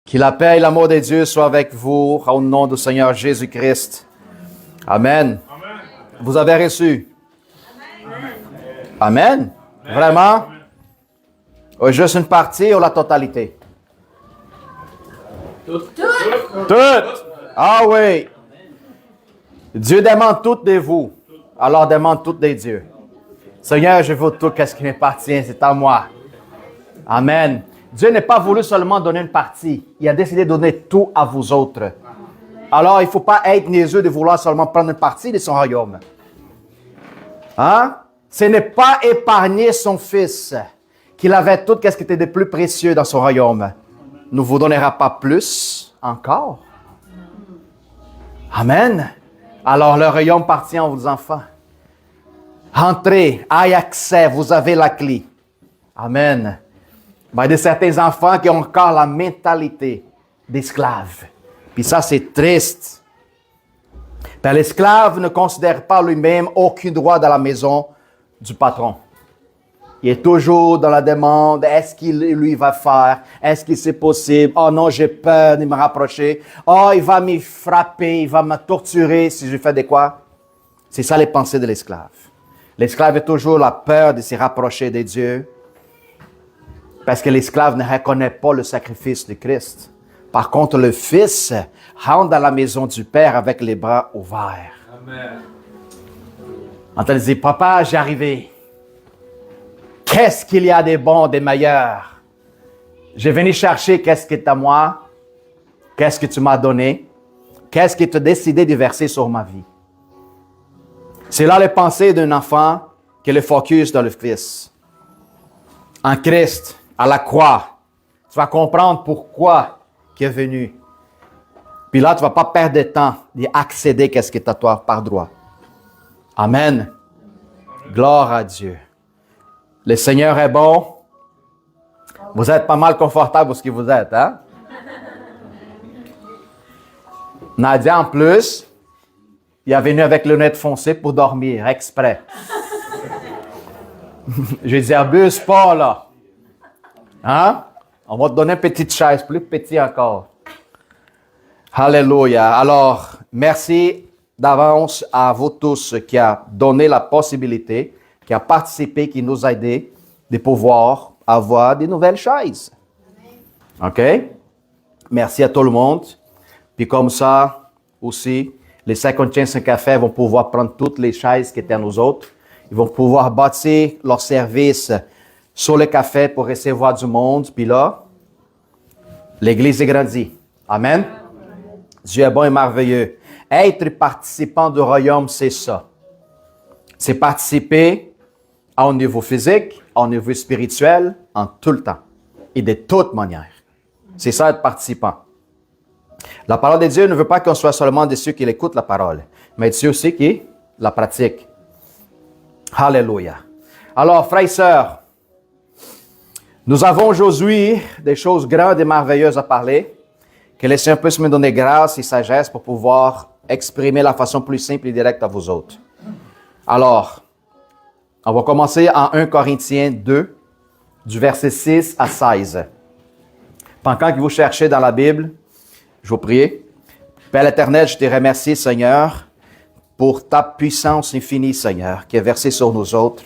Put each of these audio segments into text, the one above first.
Que la paix et l'amour de Dieu soient avec vous au nom du Seigneur Jésus-Christ. Amen. Amen. Vous avez reçu? Amen. Amen. Vraiment? Ou juste une partie ou la totalité? Tout. Ah oui. Dieu demande tout de vous. Alors demande tout de Dieu. Seigneur, je veux tout, qu'est-ce qui m'appartient, c'est à moi. Amen. Dieu n'a pas voulu seulement donner une partie. Il a décidé de donner tout à vous autres. Alors, il ne faut pas être niaiseux de vouloir seulement prendre une partie de son royaume. Hein? Ce n'est pas épargner son fils, qu'il avait tout ce qui était de plus précieux dans son royaume. Ne vous donnera pas plus encore. Amen. Alors, le royaume appartient à vos enfants. Entrez, ayez accès, vous avez la clé. Amen. Mais il y a certains enfants qui ont encore la mentalité d'esclave. Puis ça, c'est triste. Car l'esclave ne considère pas lui-même aucun droit dans la maison du patron. Il est toujours dans la demande, est-ce qu'il lui va faire? Est-ce que c'est possible? Oh non, j'ai peur de me rapprocher. Oh, il va me frapper, il va me torturer si je fais de quoi? C'est ça les pensées de l'esclave. L'esclave a toujours la peur de se rapprocher de Dieu. Parce que l'esclave ne reconnaît pas le sacrifice de Christ. Par contre, le Fils rentre dans la maison du Père avec les bras ouverts. Amen. On te dit, papa, j'ai arrivé. Qu'est-ce qu'il y a de bon, de meilleur? J'ai venu chercher qu'est-ce qui est à moi, qu'est-ce que tu m'as donné, qu'est-ce que tu as décidé de verser sur ma vie. C'est là les pensées d'un enfant qui est le focus dans le Fils. En Christ, à la croix, tu vas comprendre pourquoi il est venu. Puis là, tu ne vas pas perdre de temps d'accéder à ce qui est à toi par droit. Amen. Gloire à Dieu. Le Seigneur est bon. Vous êtes pas mal confortable où ce que vous êtes, hein? Nadia, en plus, il est venu avec le lunettes foncées pour dormir, exprès. Je dis, abuse pas, là. Hein? On va te donner une petite chaise, plus petite encore. Alléluia. Alors, merci d'avance à vous tous qui a donné la possibilité, qui a participé, qui nous a aidés de pouvoir avoir des nouvelles chaises. OK? Merci à tout le monde. Puis comme ça, aussi, les 55 cafés vont pouvoir prendre toutes les chaises qui étaient à nous autres. Ils vont pouvoir bâtir leur service sur le café pour recevoir du monde. Puis là, l'Église est grandie. Amen. Dieu est bon et merveilleux. Être participant du royaume, c'est ça. C'est participer au niveau physique, au niveau spirituel, en tout le temps. Et de toute manière. C'est ça être participant. La parole de Dieu ne veut pas qu'on soit seulement de ceux qui écoutent la parole, mais de ceux aussi qui la pratiquent. Alléluia. Alors, frères et sœurs, nous avons aujourd'hui des choses grandes et merveilleuses à parler. Que le Seigneur puisse me donner grâce et sagesse pour pouvoir exprimer la façon plus simple et directe à vous autres. Alors, on va commencer en 1 Corinthiens 2, du verset 6 à 16. Pendant que vous cherchez dans la Bible, je vous prie. Père éternel, je te remercie, Seigneur, pour ta puissance infinie, Seigneur, qui est versée sur nous autres,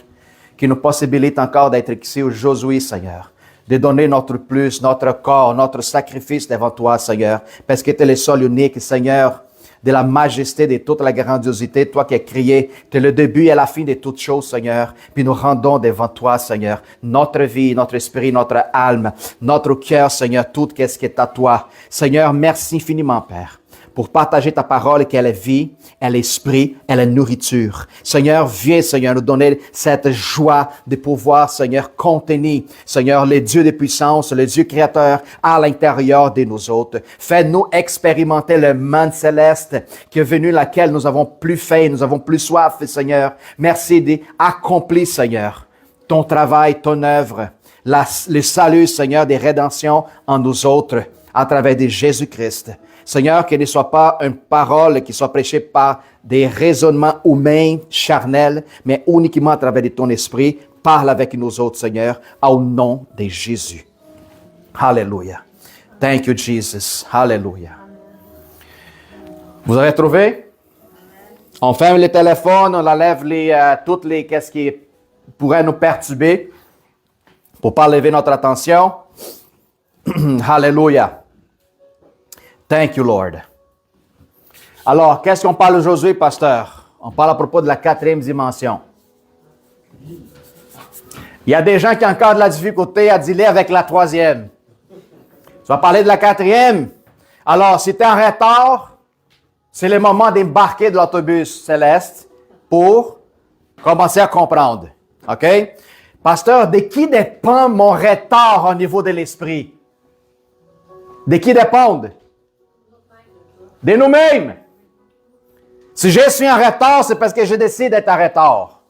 qui nous possibilite encore d'être ici aujourd'hui, Seigneur, de donner notre plus, notre corps, notre sacrifice devant toi, Seigneur, parce que tu es le seul unique, Seigneur, de la majesté, de toute la grandiosité, toi qui as créé, tu es le début et la fin de toutes choses, Seigneur. Puis nous rendons devant toi, Seigneur, notre vie, notre esprit, notre âme, notre cœur, Seigneur, tout ce qui est à toi. Seigneur, merci infiniment, Père, pour partager ta parole, qu'elle est vie, elle est esprit, elle est nourriture. Seigneur, viens, Seigneur, nous donner cette joie de pouvoir, Seigneur, contenir, Seigneur, le Dieu de puissance, le Dieu créateur à l'intérieur de nous autres. Fais-nous expérimenter le manne céleste qui est venu, laquelle nous avons plus faim, nous avons plus soif, Seigneur. Merci d'accomplir, Seigneur, ton travail, ton œuvre, le salut, Seigneur, des rédemptions en nous autres, à travers de Jésus-Christ. Seigneur, que ne soit pas une parole qui soit prêchée par des raisonnements humains, charnels, mais uniquement à travers de ton esprit. Parle avec nous autres, Seigneur, au nom de Jésus. Alléluia. Thank you, Jesus. Hallelujah. Vous avez trouvé? On ferme les téléphones, on enlève toutes les qu'est-ce qui pourrait nous perturber pour pas lever notre attention. Hallelujah. Thank you, Lord. Alors, qu'est-ce qu'on parle aujourd'hui, pasteur? On parle à propos de la 4e dimension. Il y a des gens qui ont encore de la difficulté à dealer avec la 3e. Tu vas parler de la 4e. Alors, si tu es en retard, c'est le moment d'embarquer de l'autobus céleste pour commencer à comprendre. OK? Pasteur, de qui dépend mon retard au niveau de l'esprit? De qui dépendent? De nous-mêmes. Si je suis en retard, c'est parce que je décide d'être en retard.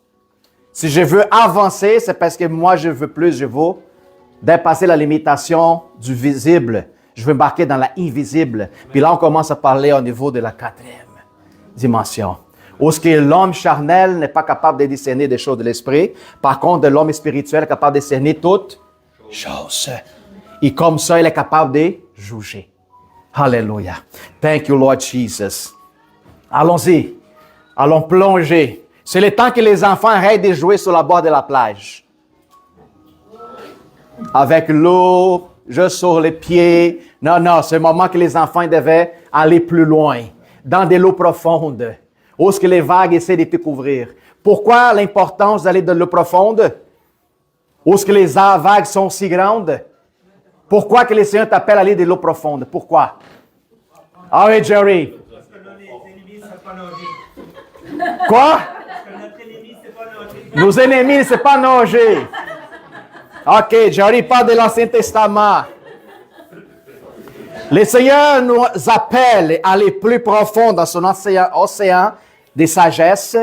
Si je veux avancer, c'est parce que moi, je veux plus, je veux dépasser la limitation du visible. Je veux embarquer dans l'invisible. Puis là, on commence à parler au niveau de la 4e dimension. Où ce que l'homme charnel n'est pas capable de discerner des choses de l'esprit. Par contre, l'homme spirituel est capable de discerner toutes choses. Et comme ça, il est capable de juger. Hallelujah. Thank you, Lord Jesus. Allons-y. Allons plonger. C'est le temps que les enfants arrêtent de jouer sur la bord de la plage. Avec l'eau, juste sur les pieds. Non, c'est le moment que les enfants devaient aller plus loin, dans des eaux profondes, où est-ce que les vagues essaient de te couvrir. Pourquoi l'importance d'aller dans l'eau profonde? Où est-ce que les vagues sont si grandes? Pourquoi que le Seigneur t'appelle à aller dans l'eau profonde? Pourquoi? Ah oui, Jerry. Parce que là, les ennemis ne savent pas nager. Quoi? Parce que notre ennemi ne sait pas nager. Nos ennemis ne savent pas nager. OK, Jerry parle de l'Ancien Testament. Le Seigneur nous appelle à aller plus profond dans son océan de sagesse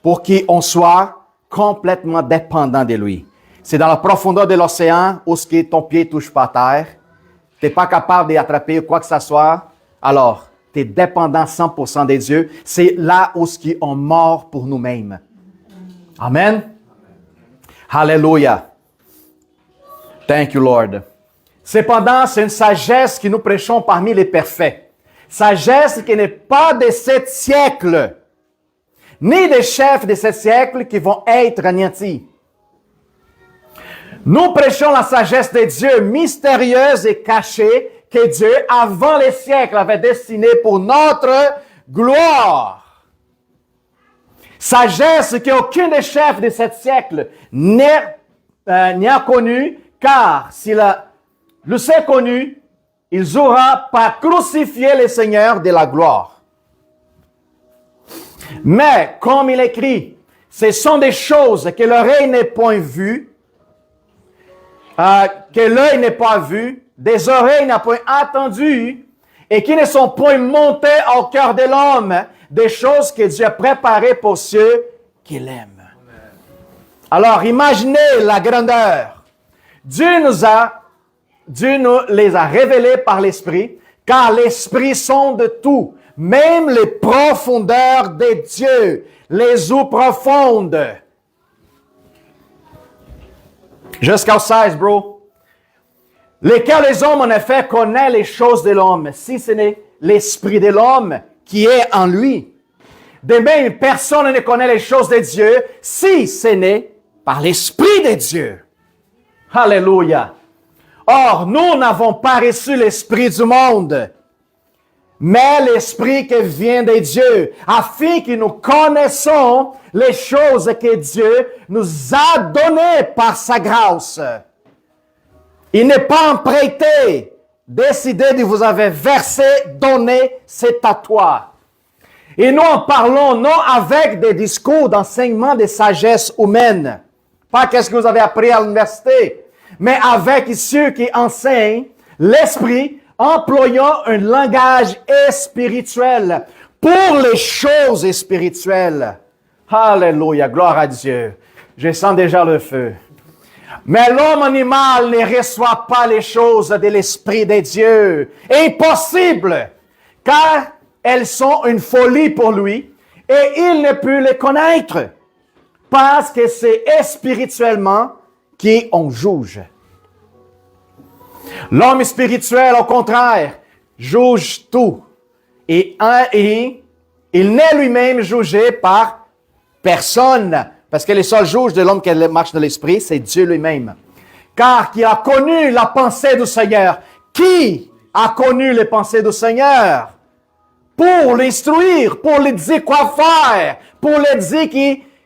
pour qu'on soit complètement dépendant de lui. C'est dans la profondeur de l'océan où ce qui ton pied touche pas terre. Tu n'es pas capable d'attraper quoi que ce soit. Alors, tu es dépendant 100% de Dieu. C'est là où ce qui on mort pour nous-mêmes. Amen. Hallelujah. Thank you, Lord. Cependant, c'est une sagesse que nous prêchons parmi les parfaits. Sagesse qui n'est pas de ce siècle, ni des chefs de ce siècle qui vont être anéantis. Nous prêchons la sagesse de Dieu mystérieuse et cachée que Dieu, avant les siècles, avait destinée pour notre gloire. Sagesse qu'aucun des chefs de ce siècle n'y a connue, car s'il le sait connu, ils auront pas crucifié le Seigneur de la gloire. Mais, comme il écrit, ce sont des choses que l'oreille n'est point vue, que l'œil n'est pas vu, des oreilles n'a point entendu, et qui ne sont point montées au cœur de l'homme, des choses que Dieu a préparées pour ceux qui l'aiment. Alors, imaginez la grandeur. Dieu nous les a révélés par l'Esprit, car l'Esprit sonde tout, même les profondeurs de Dieu, les eaux profondes. Jusqu'au 16, bro. Lesquels les hommes, en effet, connaissent les choses de l'homme, si ce n'est l'Esprit de l'homme qui est en lui. De même, personne ne connaît les choses de Dieu, si ce n'est par l'Esprit de Dieu. Alléluia. Or, nous n'avons pas reçu l'Esprit du monde, mais l'Esprit qui vient de Dieu, afin que nous connaissons les choses que Dieu nous a données par sa grâce. Il n'est pas emprunté, décidé de vous avoir versé, donné, c'est à toi. Et nous en parlons non avec des discours d'enseignement de sagesse humaine, pas qu'est-ce que vous avez appris à l'université, mais avec ceux qui enseignent l'esprit, employant un langage spirituel pour les choses spirituelles. Alléluia, gloire à Dieu. Je sens déjà le feu. Mais l'homme animal ne reçoit pas les choses de l'Esprit de Dieu. Impossible, car elles sont une folie pour lui et il ne peut les connaître parce que c'est spirituellement qu'on juge. L'homme spirituel, au contraire, juge tout. Et il n'est lui-même jugé par personne. Parce que le seul juge de l'homme qui marche dans l'esprit, c'est Dieu lui-même. Car qui a connu la pensée du Seigneur? Qui a connu les pensées du Seigneur? Pour l'instruire, pour lui dire quoi faire, pour lui dire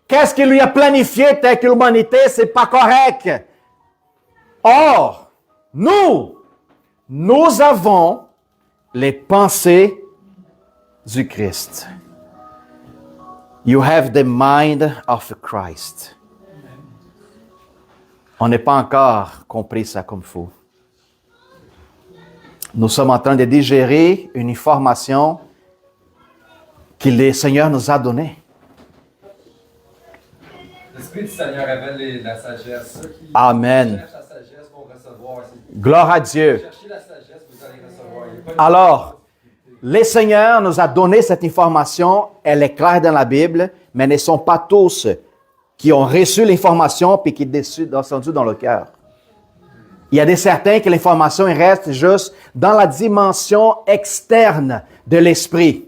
qu'est-ce qu'il lui a planifié tel que l'humanité, c'est pas correct. Or, nous avons les pensées du Christ. You have the mind of Christ. On n'est pas encore compris ça comme il faut. Nous sommes en train de digérer une information que le Seigneur nous a donnée. L'Esprit du Seigneur révèle la sagesse. Ceux qui Amen. cherchent la sagesse vont recevoir. Gloire à Dieu. Cherchez la sagesse, vous allez recevoir. Il y a pas Alors, le Seigneur nous a donné cette information, elle est claire dans la Bible, mais ne sont pas tous qui ont reçu l'information puis qui est descendu dans le cœur. Il y a des certains que l'information reste juste dans la dimension externe de l'esprit.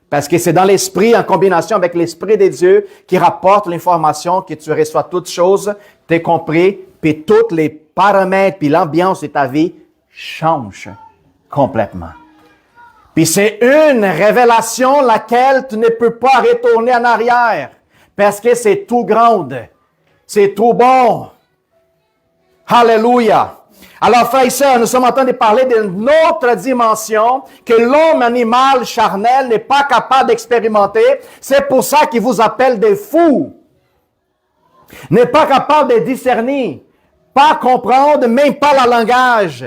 Parce que c'est dans l'esprit, en combination avec l'esprit de Dieu, qui rapporte l'information que tu reçois toutes choses, t'es compris, puis tous les paramètres, puis l'ambiance de ta vie changent complètement. Puis c'est une révélation laquelle tu ne peux pas retourner en arrière, parce que c'est tout grande, c'est tout bon. Alléluia. Alors, frères et sœurs, nous sommes en train de parler d'une autre dimension que l'homme animal charnel n'est pas capable d'expérimenter. C'est pour ça qu'il vous appelle des fous. N'est pas capable de discerner, pas comprendre, même pas le langage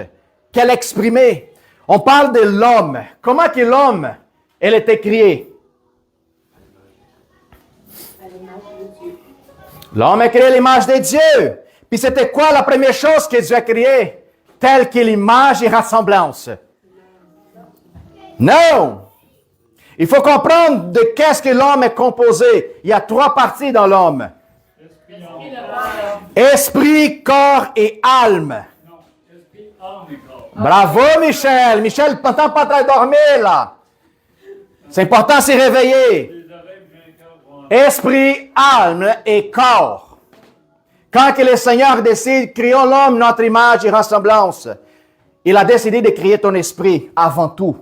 qu'elle exprimait. On parle de l'homme. Comment que l'homme, elle était créée? L'homme est créé à l'image de Dieu. Puis c'était quoi la première chose que Dieu a créée? Telle que l'image et ressemblance. Non! Il faut comprendre de qu'est-ce que l'homme est composé. Il y a 3 parties dans l'homme. Esprit, corps et âme. Bravo, Michel. Michel, t'entends pas très dormir, là. C'est important de se réveiller. Esprit, âme et corps. Quand que le Seigneur décide, créons l'homme notre image et ressemblance, il a décidé de créer ton esprit avant tout.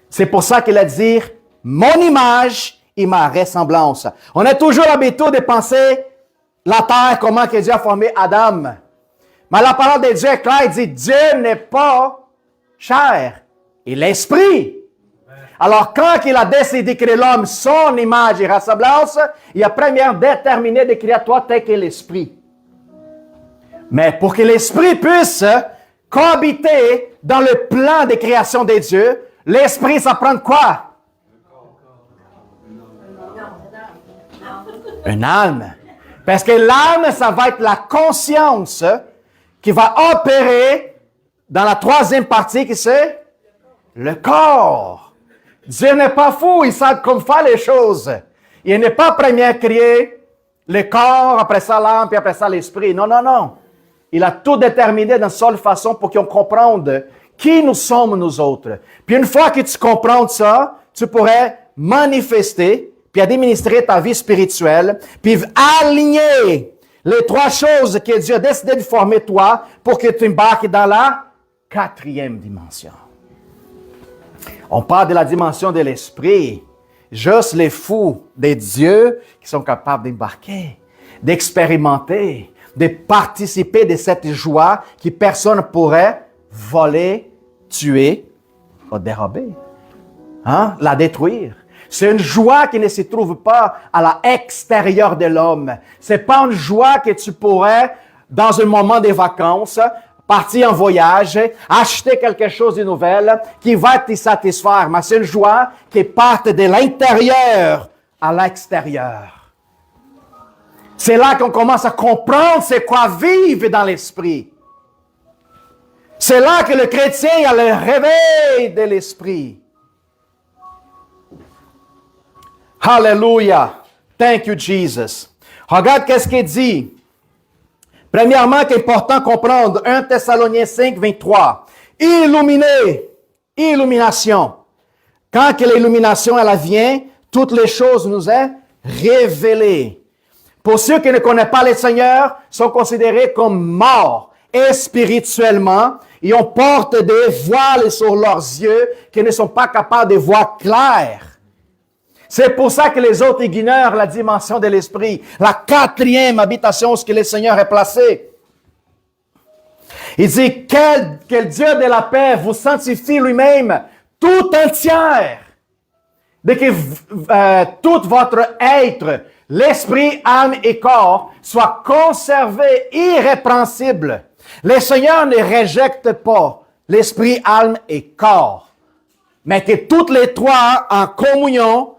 C'est pour ça qu'il a dit, mon image et ma ressemblance. On a toujours l'habitude de penser la terre, comment que Dieu a formé Adam. Mais la parole de Dieu est claire, il dit, Dieu n'est pas chair, il est esprit. Alors, quand il a décidé de créer l'homme, son image et ressemblance, il a premièrement déterminé de créer toi tel que l'esprit. Mais pour que l'esprit puisse cohabiter dans le plan de création de Dieu, l'esprit, ça prend quoi? Une âme. Parce que l'âme, ça va être la conscience qui va opérer dans la 3e partie, qui c'est? Le corps. Dieu n'est pas fou, il sait comment faire les choses. Il n'est pas premier créé le corps, après ça l'âme, puis après ça l'esprit. Non, non, non. Il a tout déterminé d'une seule façon pour qu'on comprenne qui nous sommes nous autres. Puis une fois que tu comprends ça, tu pourrais manifester, puis administrer ta vie spirituelle, puis aligner les 3 choses que Dieu a décidé de former toi pour que tu embarques dans la 4e dimension. On parle de la dimension de l'esprit. Juste les fous de Dieu qui sont capables d'embarquer, d'expérimenter, de participer de cette joie que personne ne pourrait voler, tuer ou dérober. La détruire. C'est une joie qui ne se trouve pas à l'extérieur de l'homme. C'est pas une joie que tu pourrais, dans un moment de vacances, partir en voyage, acheter quelque chose de nouvel qui va te satisfaire. Mais c'est une joie qui part de l'intérieur à l'extérieur. C'est là qu'on commence à comprendre c'est quoi vivre dans l'esprit. C'est là que le chrétien a le réveil de l'esprit. Hallelujah. Thank you, Jesus. Regarde qu'est-ce qu'il dit. Premièrement, qu'il est important de comprendre 1 Thessaloniciens 5, 23. Illumination. Quand que l'illumination elle vient, toutes les choses nous sont révélées. Pour ceux qui ne connaissent pas le Seigneur, sont considérés comme morts et spirituellement, et on porte des voiles sur leurs yeux qui ne sont pas capables de voir clair. C'est pour ça que les autres ignorent la dimension de l'esprit, la quatrième habitation que le Seigneur a placée. Il dit que le Dieu de la paix vous sanctifie lui-même tout entière, de que tout votre être, l'esprit, âme et corps, soit conservé irrépréhensible. Le Seigneur ne rejette pas l'esprit, âme et corps, mais que toutes les trois en communion,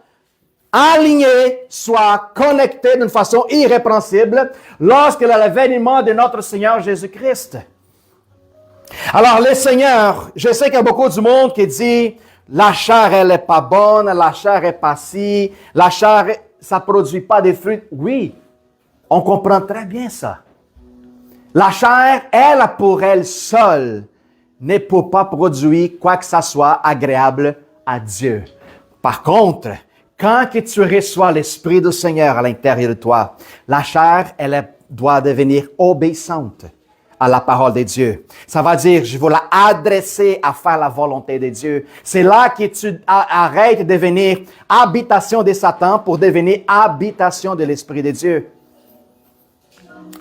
alignés, soient connectés d'une façon irrépréhensible lorsque l'avènement de notre Seigneur Jésus-Christ. Alors, le Seigneur, je sais qu'il y a beaucoup du monde qui dit la chair, elle n'est pas bonne, la chair est pas si, la chair, ça ne produit pas de fruits. Oui, on comprend très bien ça. La chair, elle, pour elle seule, ne peut pas produire quoi que ce soit agréable à Dieu. Par contre, quand que tu reçois l'Esprit du Seigneur à l'intérieur de toi, la chair, elle doit devenir obéissante à la parole de Dieu. Ça va dire, je vais la adresser à faire la volonté de Dieu. C'est là que tu arrêtes de devenir habitation de Satan pour devenir habitation de l'Esprit de Dieu.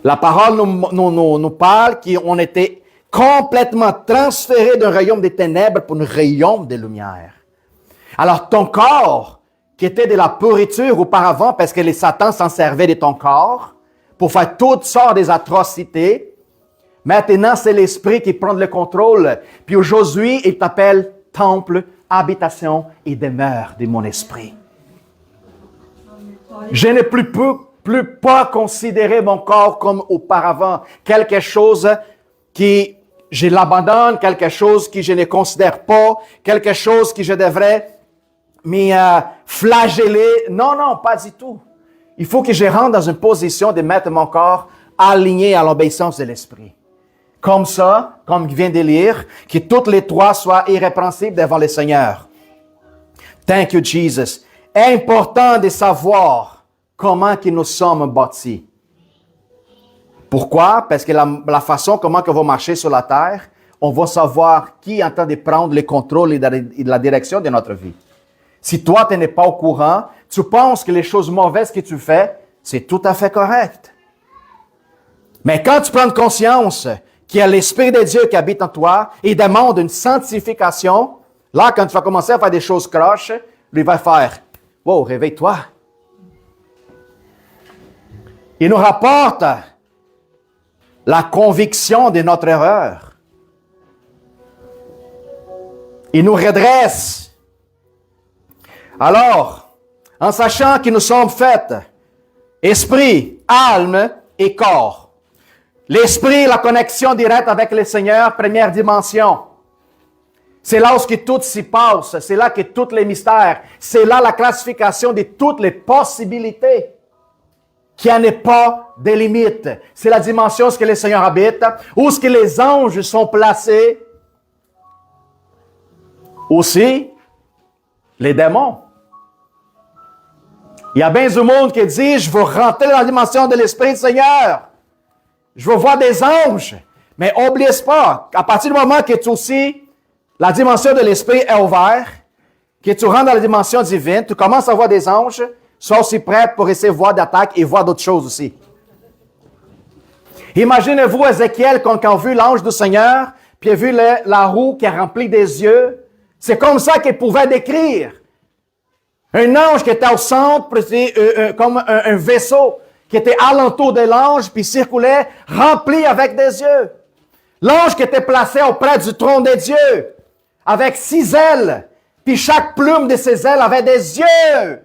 La parole nous parle qu'on était complètement transféré d'un royaume des ténèbres pour un royaume de lumière. Alors, ton corps, qui était de la pourriture auparavant, parce que les Satan s'en servaient de ton corps pour faire toutes sortes d'atrocités, maintenant, c'est l'Esprit qui prend le contrôle. Puis aujourd'hui, il t'appelle temple, habitation et demeure de mon esprit. Je ne plus pas considérer mon corps comme auparavant. Quelque chose qui je l'abandonne, quelque chose que je ne considère pas, quelque chose que je devrais me flageller. Non, pas du tout. Il faut que je rentre dans une position de mettre mon corps aligné à l'obéissance de l'Esprit. Comme ça, comme je viens de lire, que toutes les trois soient irrépréhensibles devant le Seigneur. Thank you, Jesus. Important de savoir comment que nous sommes bâtis. Pourquoi? Parce que la façon comment on va marcher sur la terre, on va savoir qui est en train de prendre le contrôle et de la direction de notre vie. Si toi, tu n'es pas au courant, tu penses que les choses mauvaises que tu fais, c'est tout à fait correct. Mais quand tu prends conscience qu'il y a l'Esprit de Dieu qui habite en toi et demande une sanctification, là, quand tu vas commencer à faire des choses croches, lui va faire « Wow, réveille-toi ». Il nous rapporte la conviction de notre erreur. Il nous redresse. Alors, en sachant que nous sommes faits esprit, âme et corps. L'esprit, la connexion directe avec le Seigneur, première dimension. C'est là où tout s'y passe. C'est là que tous les mystères. C'est là la classification de toutes les possibilités. Qu'il n'y en ait pas de limites. C'est la dimension où le Seigneur habite, où ce que les anges sont placés. Aussi, les démons. Il y a bien du monde qui dit, je veux rentrer dans la dimension de l'Esprit du Seigneur. Je veux voir des anges. Mais n'oublie pas, à partir du moment que tu aussi, la dimension de l'Esprit est ouverte, que tu rentres dans la dimension divine, tu commences à voir des anges, sois aussi prêt pour essayer de voir d'attaque et voir d'autres choses aussi. Imaginez-vous Ézéchiel quand a vu l'ange du Seigneur, puis il a vu la roue qui est remplie des yeux. C'est comme ça qu'il pouvait décrire. Un ange qui était au centre, comme un vaisseau qui était alentour de l'ange, puis circulait, rempli avec des yeux. L'ange qui était placé auprès du trône de Dieu, avec 6 ailes, puis chaque plume de ses ailes avait des yeux.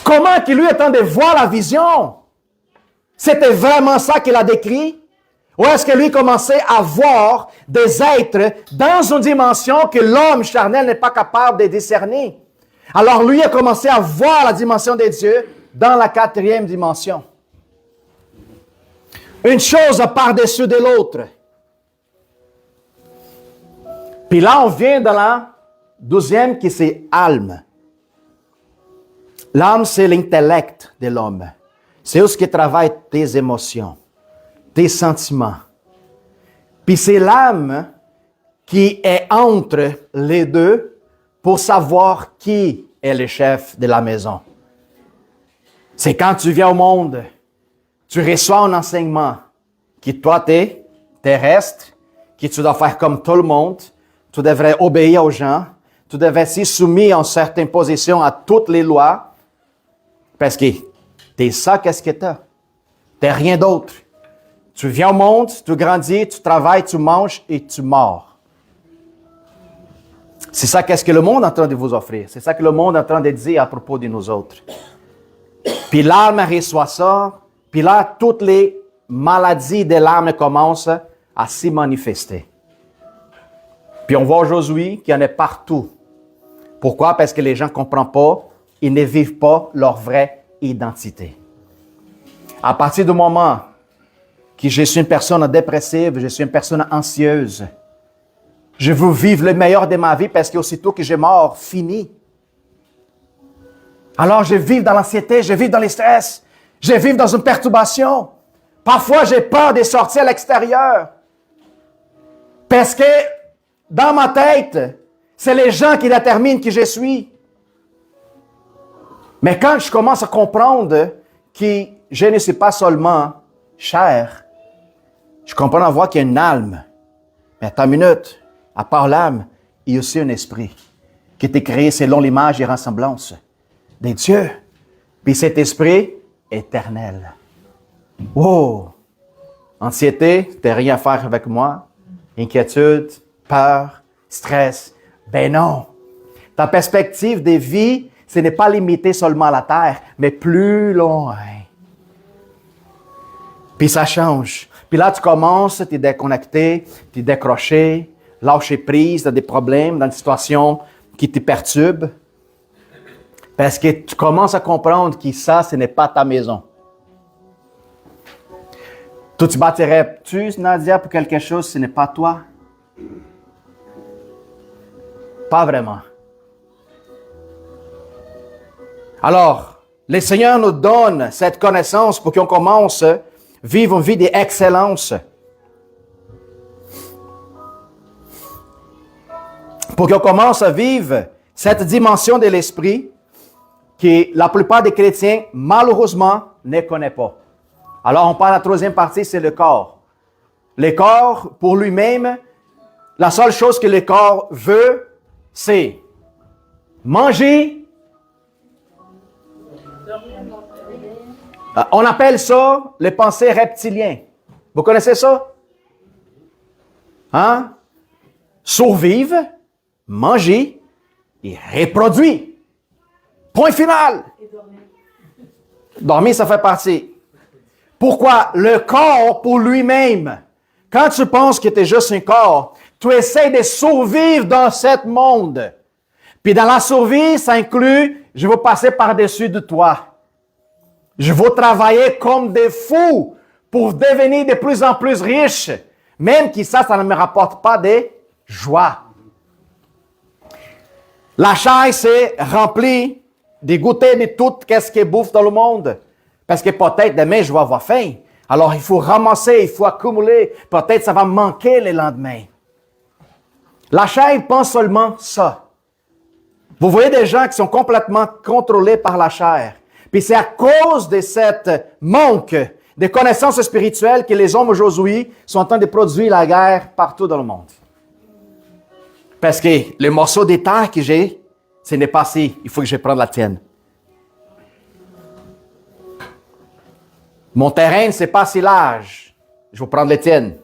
Comment qu'il lui attend de voir la vision? C'était vraiment ça qu'il a décrit? Ou est-ce que lui commençait à voir des êtres dans une dimension que l'homme charnel n'est pas capable de discerner? Alors lui a commencé à voir la dimension de Dieu dans la 4e dimension. Une chose par-dessus de l'autre. Puis là, on vient dans la 12e qui c'est âme. L'âme, c'est l'intellect de l'homme. C'est où ce qui travaille tes émotions, tes sentiments. Puis c'est l'âme qui est entre les deux pour savoir qui est le chef de la maison. C'est quand tu viens au monde, tu reçois un enseignement qui, toi, t'es terrestre, que tu dois faire comme tout le monde, tu devrais obéir aux gens, tu devrais être soumis en certaines positions à toutes les lois, parce que t'es ça, qu'est-ce que t'as? T'es rien d'autre. Tu viens au monde, tu grandis, tu travailles, tu manges et tu mords. C'est ça qu'est-ce que le monde est en train de vous offrir. C'est ça que le monde est en train de dire à propos de nous autres. Puis l'âme reçoit ça, puis là, toutes les maladies de l'âme commencent à s'y manifester. Puis on voit aujourd'hui qu'il y en a partout. Pourquoi? Parce que les gens ne comprennent pas, ils ne vivent pas leur vraie identité. À partir du moment que je suis une personne dépressive, je suis une personne anxieuse, je veux vivre le meilleur de ma vie parce qu'aussitôt que je mort, fini. Alors je vis dans l'anxiété, je vis dans le stress, je vis dans une perturbation. Parfois, j'ai peur de sortir à l'extérieur. Parce que dans ma tête, c'est les gens qui déterminent qui je suis. Mais quand je commence à comprendre que je ne suis pas seulement chair, je comprends à voir qu'il y a une âme. Mais attends une minute, à part l'âme, il y a aussi un esprit qui a été créé selon l'image et ressemblance des dieux. Puis cet esprit éternel. Wow! Anxiété, tu n'as rien à faire avec moi. Inquiétude, peur, stress. Ben non. Ta perspective de vie, ce n'est pas limité seulement à la terre, mais plus loin. Puis ça change. Puis là, tu commences, tu es déconnecté, tu es décroché, lâcher prise, tu as des problèmes dans une situation qui te perturbe. Parce que tu commences à comprendre que ça, ce n'est pas ta maison. Tu te bâtirais-tu, Nadia, pour quelque chose, ce n'est pas toi? Pas vraiment. Alors, le Seigneur nous donne cette connaissance pour qu'on commence à vivre une vie d'excellence. Pour qu'on commence à vivre cette dimension de l'esprit que la plupart des chrétiens, malheureusement, ne connaissent pas. Alors, on parle de la troisième partie, c'est le corps. Le corps, pour lui-même, la seule chose que le corps veut, c'est manger. On appelle ça les pensées reptiliens. Vous connaissez ça? Hein? Survivre, manger et reproduire. Point final. Dormir, ça fait partie. Pourquoi? Le corps pour lui-même. Quand tu penses que tu es juste un corps, tu essaies de survivre dans ce monde. Puis dans la survie, ça inclut, je veux passer par-dessus de toi. Je veux travailler comme des fous pour devenir de plus en plus riche. Même que ça ne me rapporte pas de joie. La chair, c'est remplie de goûter de tout ce qui bouffe dans le monde. Parce que peut-être demain, je vais avoir faim. Alors, il faut ramasser, il faut accumuler. Peut-être ça va me manquer le lendemain. La chair pense seulement ça. Vous voyez des gens qui sont complètement contrôlés par la chair. Puis c'est à cause de cette manque de connaissances spirituelles que les hommes aujourd'hui sont en train de produire la guerre partout dans le monde. Parce que le morceau de terre que j'ai, ce n'est pas assez. Il faut que je prenne la tienne. Mon terrain, ce n'est pas assez large. Je vais prendre les tiennes.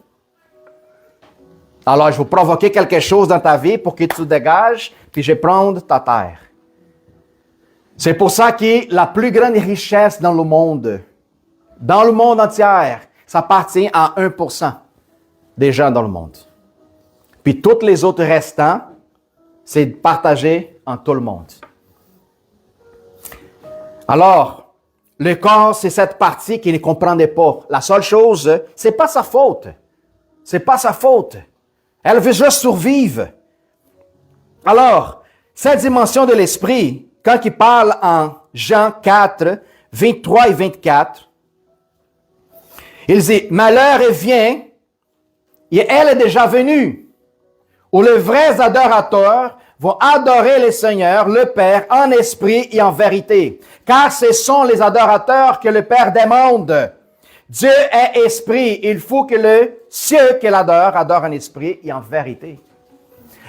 Alors, je vais provoquer quelque chose dans ta vie pour que tu te dégages, puis je vais prendre ta terre. C'est pour ça que la plus grande richesse dans le monde entier, ça appartient à 1% des gens dans le monde. Puis tous les autres restants, c'est partagé en tout le monde. Alors, le corps, c'est cette partie qu'il ne comprenait pas. La seule chose, c'est pas sa faute. C'est pas sa faute. Elle veut juste survivre. Alors, cette dimension de l'esprit, quand il parle en Jean 4, 23 et 24, il dit, malheur vient, et elle est déjà venue, où les vrais adorateurs vont adorer le Seigneur, le Père, en esprit et en vérité. Car ce sont les adorateurs que le Père demande. Dieu est esprit. Il faut que ceux qui l'adorent adorent en esprit et en vérité.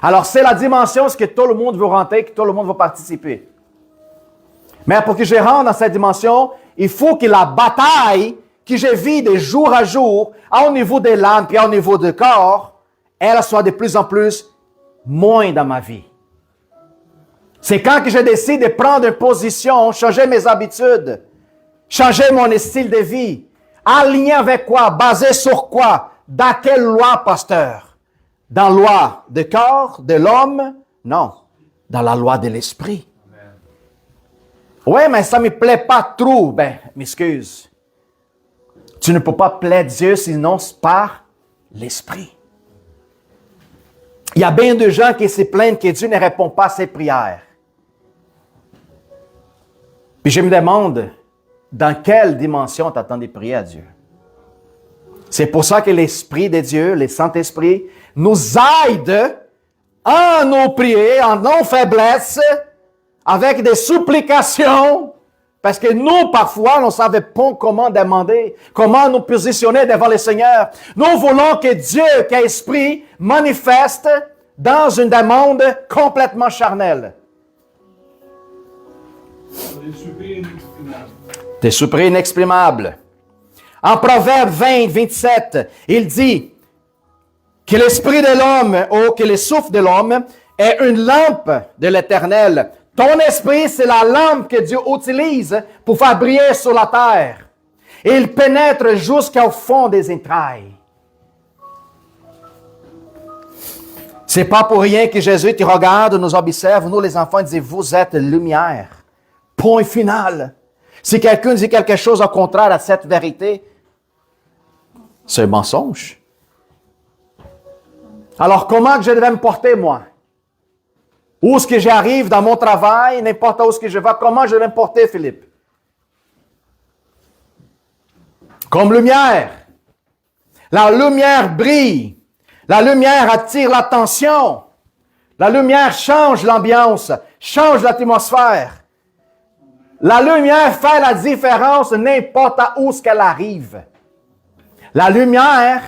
Alors, c'est la dimension que tout le monde veut rentrer, que tout le monde veut participer. Mais pour que je rentre dans cette dimension, il faut que la bataille que je vis de jour à jour, au niveau de l'âme et au niveau du corps, elle soit de plus en plus moins dans ma vie. C'est quand que je décide de prendre une position, changer mes habitudes, changer mon style de vie, aligné avec quoi, basé sur quoi, dans quelle loi, pasteur? Dans la loi du corps, de l'homme? Non, dans la loi de l'esprit. Oui, mais ça ne me plaît pas trop. Ben, m'excuse. Tu ne peux pas plaire Dieu sinon par l'esprit. Il y a bien de gens qui se plaignent que Dieu ne répond pas à ses prières. Puis je me demande, dans quelle dimension tu attends de prier à Dieu? C'est pour ça que l'Esprit de Dieu, le Saint-Esprit, nous aide à nous prier, en nos faiblesses, avec des supplications, parce que nous, parfois, on ne savait pas comment demander, comment nous positionner devant le Seigneur. Nous voulons que Dieu, qui est Esprit, manifeste dans une demande complètement charnelle. Des soupirs inexprimables. En Proverbe 20, 27, il dit que l'esprit de l'homme, ou que le souffle de l'homme, est une lampe de l'Éternel. Ton esprit, c'est la lampe que Dieu utilise pour faire briller sur la terre. Et il pénètre jusqu'au fond des entrailles. C'est pas pour rien que Jésus te regarde, nous observe, nous les enfants, il dit, vous êtes lumière. Point final. Si quelqu'un dit quelque chose au contraire à cette vérité, c'est un mensonge. Alors, comment que je devais me porter, moi? Où est-ce que j'arrive dans mon travail, n'importe où est-ce que je vais, comment je vais me porter, Philippe? Comme lumière. La lumière brille. La lumière attire l'attention. La lumière change l'ambiance, change l'atmosphère. La lumière fait la différence n'importe où ce qu'elle arrive. La lumière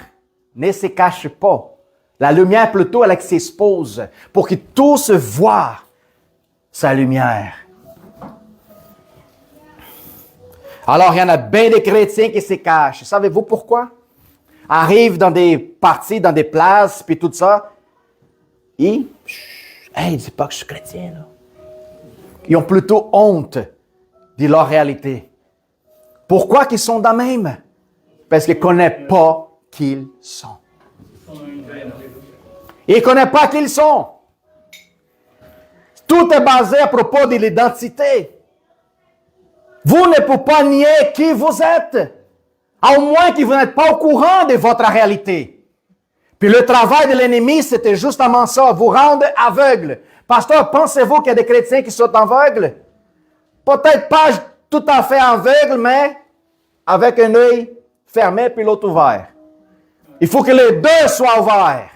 ne se cache pas. La lumière, plutôt, elle s'expose pour que tous voient sa lumière. Alors, il y en a bien des chrétiens qui se cachent. Savez-vous pourquoi? Arrivent dans des parties, dans des places, puis tout ça. Et, hey, dis pas que je suis chrétien, là. Ils ont plutôt honte de leur réalité. Pourquoi qu'ils sont dans même? Parce qu'ils ne connaissent pas qui ils sont. Ils ne connaissent pas qui ils sont. Tout est basé à propos de l'identité. Vous ne pouvez pas nier qui vous êtes, au moins que vous n'êtes pas au courant de votre réalité. Puis le travail de l'ennemi, c'était justement ça, vous rendre aveugle. Pasteur, pensez-vous qu'il y a des chrétiens qui sont aveugles? Peut-être pas tout à fait aveugles, mais avec un œil fermé puis l'autre ouvert. Il faut que les deux soient ouverts.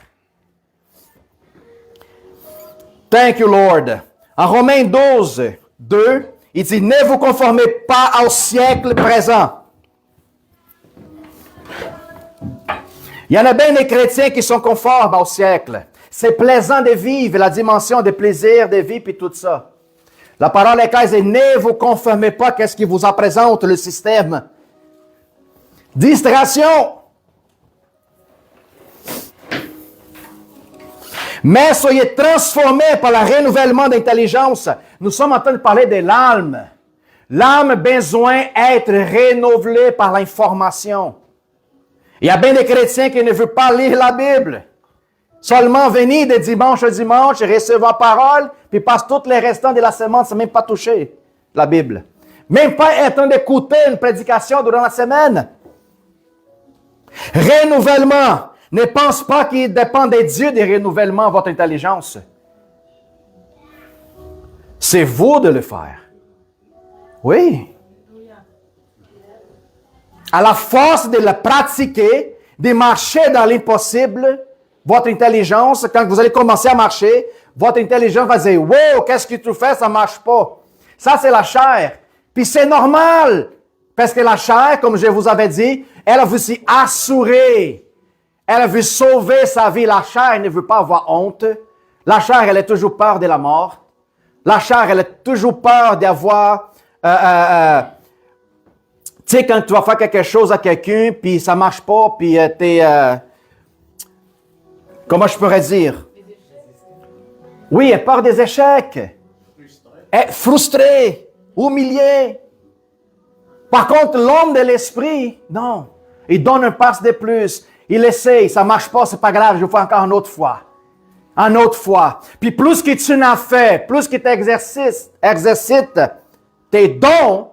Thank you, Lord. En Romains 12, 2, il dit, ne vous conformez pas au siècle présent. Il y en a bien des chrétiens qui sont conformes au siècle. C'est plaisant de vivre, la dimension des plaisirs de vie puis tout ça. La parole est claire, c'est ne vous conformez pas à ce qui vous en présente le système. Distraction. Mais soyez transformés par le renouvellement d'intelligence. Nous sommes en train de parler de l'âme. L'âme a besoin d'être renouvelée par l'information. Il y a bien des chrétiens qui ne veulent pas lire la Bible. Seulement venir de dimanche à dimanche, recevoir la parole, puis passe tous les restants de la semaine sans même pas toucher la Bible. Même pas être en train d'écouter une prédication durant la semaine. Renouvellement. Ne pense pas qu'il dépend des dieux des renouvellements, votre intelligence. C'est vous de le faire. Oui. À la force de le pratiquer, de marcher dans l'impossible, votre intelligence, quand vous allez commencer à marcher, votre intelligence va dire, wow, qu'est-ce que tu fais, ça ne marche pas. Ça, c'est la chair. Puis c'est normal, parce que la chair, comme je vous avais dit, elle a vu s'y assurer. Elle a vu sauver sa vie. La chair ne veut pas avoir honte. La chair, elle a toujours peur de la mort. La chair, elle a toujours peur d'avoir... tu sais, quand tu vas faire quelque chose à quelqu'un, puis ça ne marche pas, puis comment je pourrais dire? Oui, elle a peur des échecs. Elle est frustrée, humiliée. Par contre, l'homme de l'esprit, non. Il donne un pas de plus. Il essaye, ça ne marche pas, c'est pas grave, je le fais encore une autre fois. Une autre fois. Puis plus que tu n'as fait, plus que tu exercites tes dons,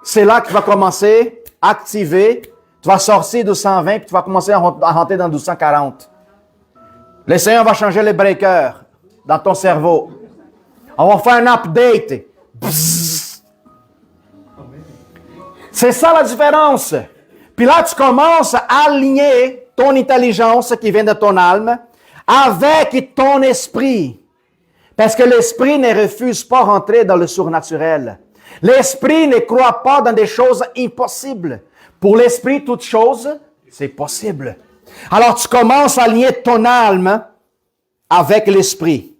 c'est là que tu vas commencer à activer. Tu vas sortir de 120 puis tu vas commencer à rentrer dans 240. Le Seigneur va changer les breakers dans ton cerveau. On va faire un update. Bzzz. C'est ça la différence. Puis là, tu commences à aligner ton intelligence qui vient de ton âme avec ton esprit. Parce que l'esprit ne refuse pas rentrer dans le surnaturel. L'esprit ne croit pas dans des choses impossibles. Pour l'esprit, toute chose, c'est possible. Alors, tu commences à aligner ton âme avec l'esprit.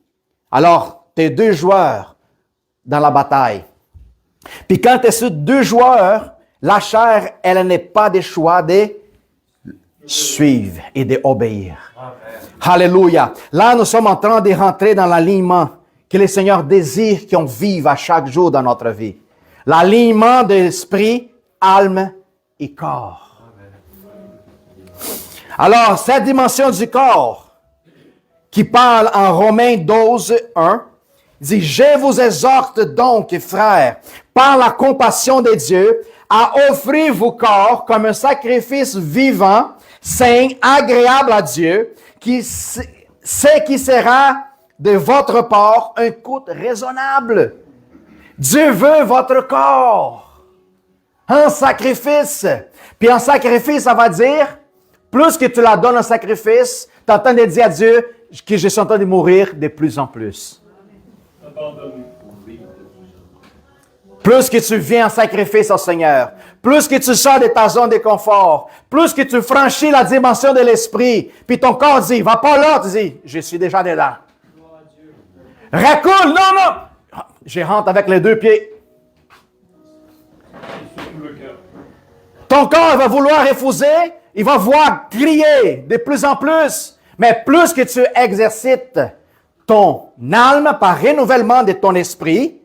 Alors, tu es deux joueurs dans la bataille. Puis quand tu es sur deux joueurs, la chair, elle n'est pas de choix de suivre et d'obéir. Alléluia. Là, nous sommes en train de rentrer dans l'alignement que le Seigneur désire qu'on vive à chaque jour dans notre vie. L'alignement de l'esprit, âme et corps. Alors, cette dimension du corps qui parle en Romains 12, 1, dit, « Je vous exhorte donc, frères, par la compassion de Dieu, à offrir vos corps comme un sacrifice vivant, saint, agréable à Dieu, qui sera de votre part un coût raisonnable. » Dieu veut votre corps. Un sacrifice. Puis un sacrifice, ça va dire, plus que tu la donnes un sacrifice, tu es en train de dire à Dieu que je suis en train de mourir de plus en plus. Plus que tu viens en sacrifice au Seigneur, plus que tu sors de ta zone de confort, plus que tu franchis la dimension de l'esprit, puis ton corps dit, va pas là, tu dis, je suis déjà dedans. Racoule, non. Je rentre avec les deux pieds. Ton corps va vouloir refuser, il va vouloir crier de plus en plus. Mais plus que tu exercites ton âme par renouvellement de ton esprit,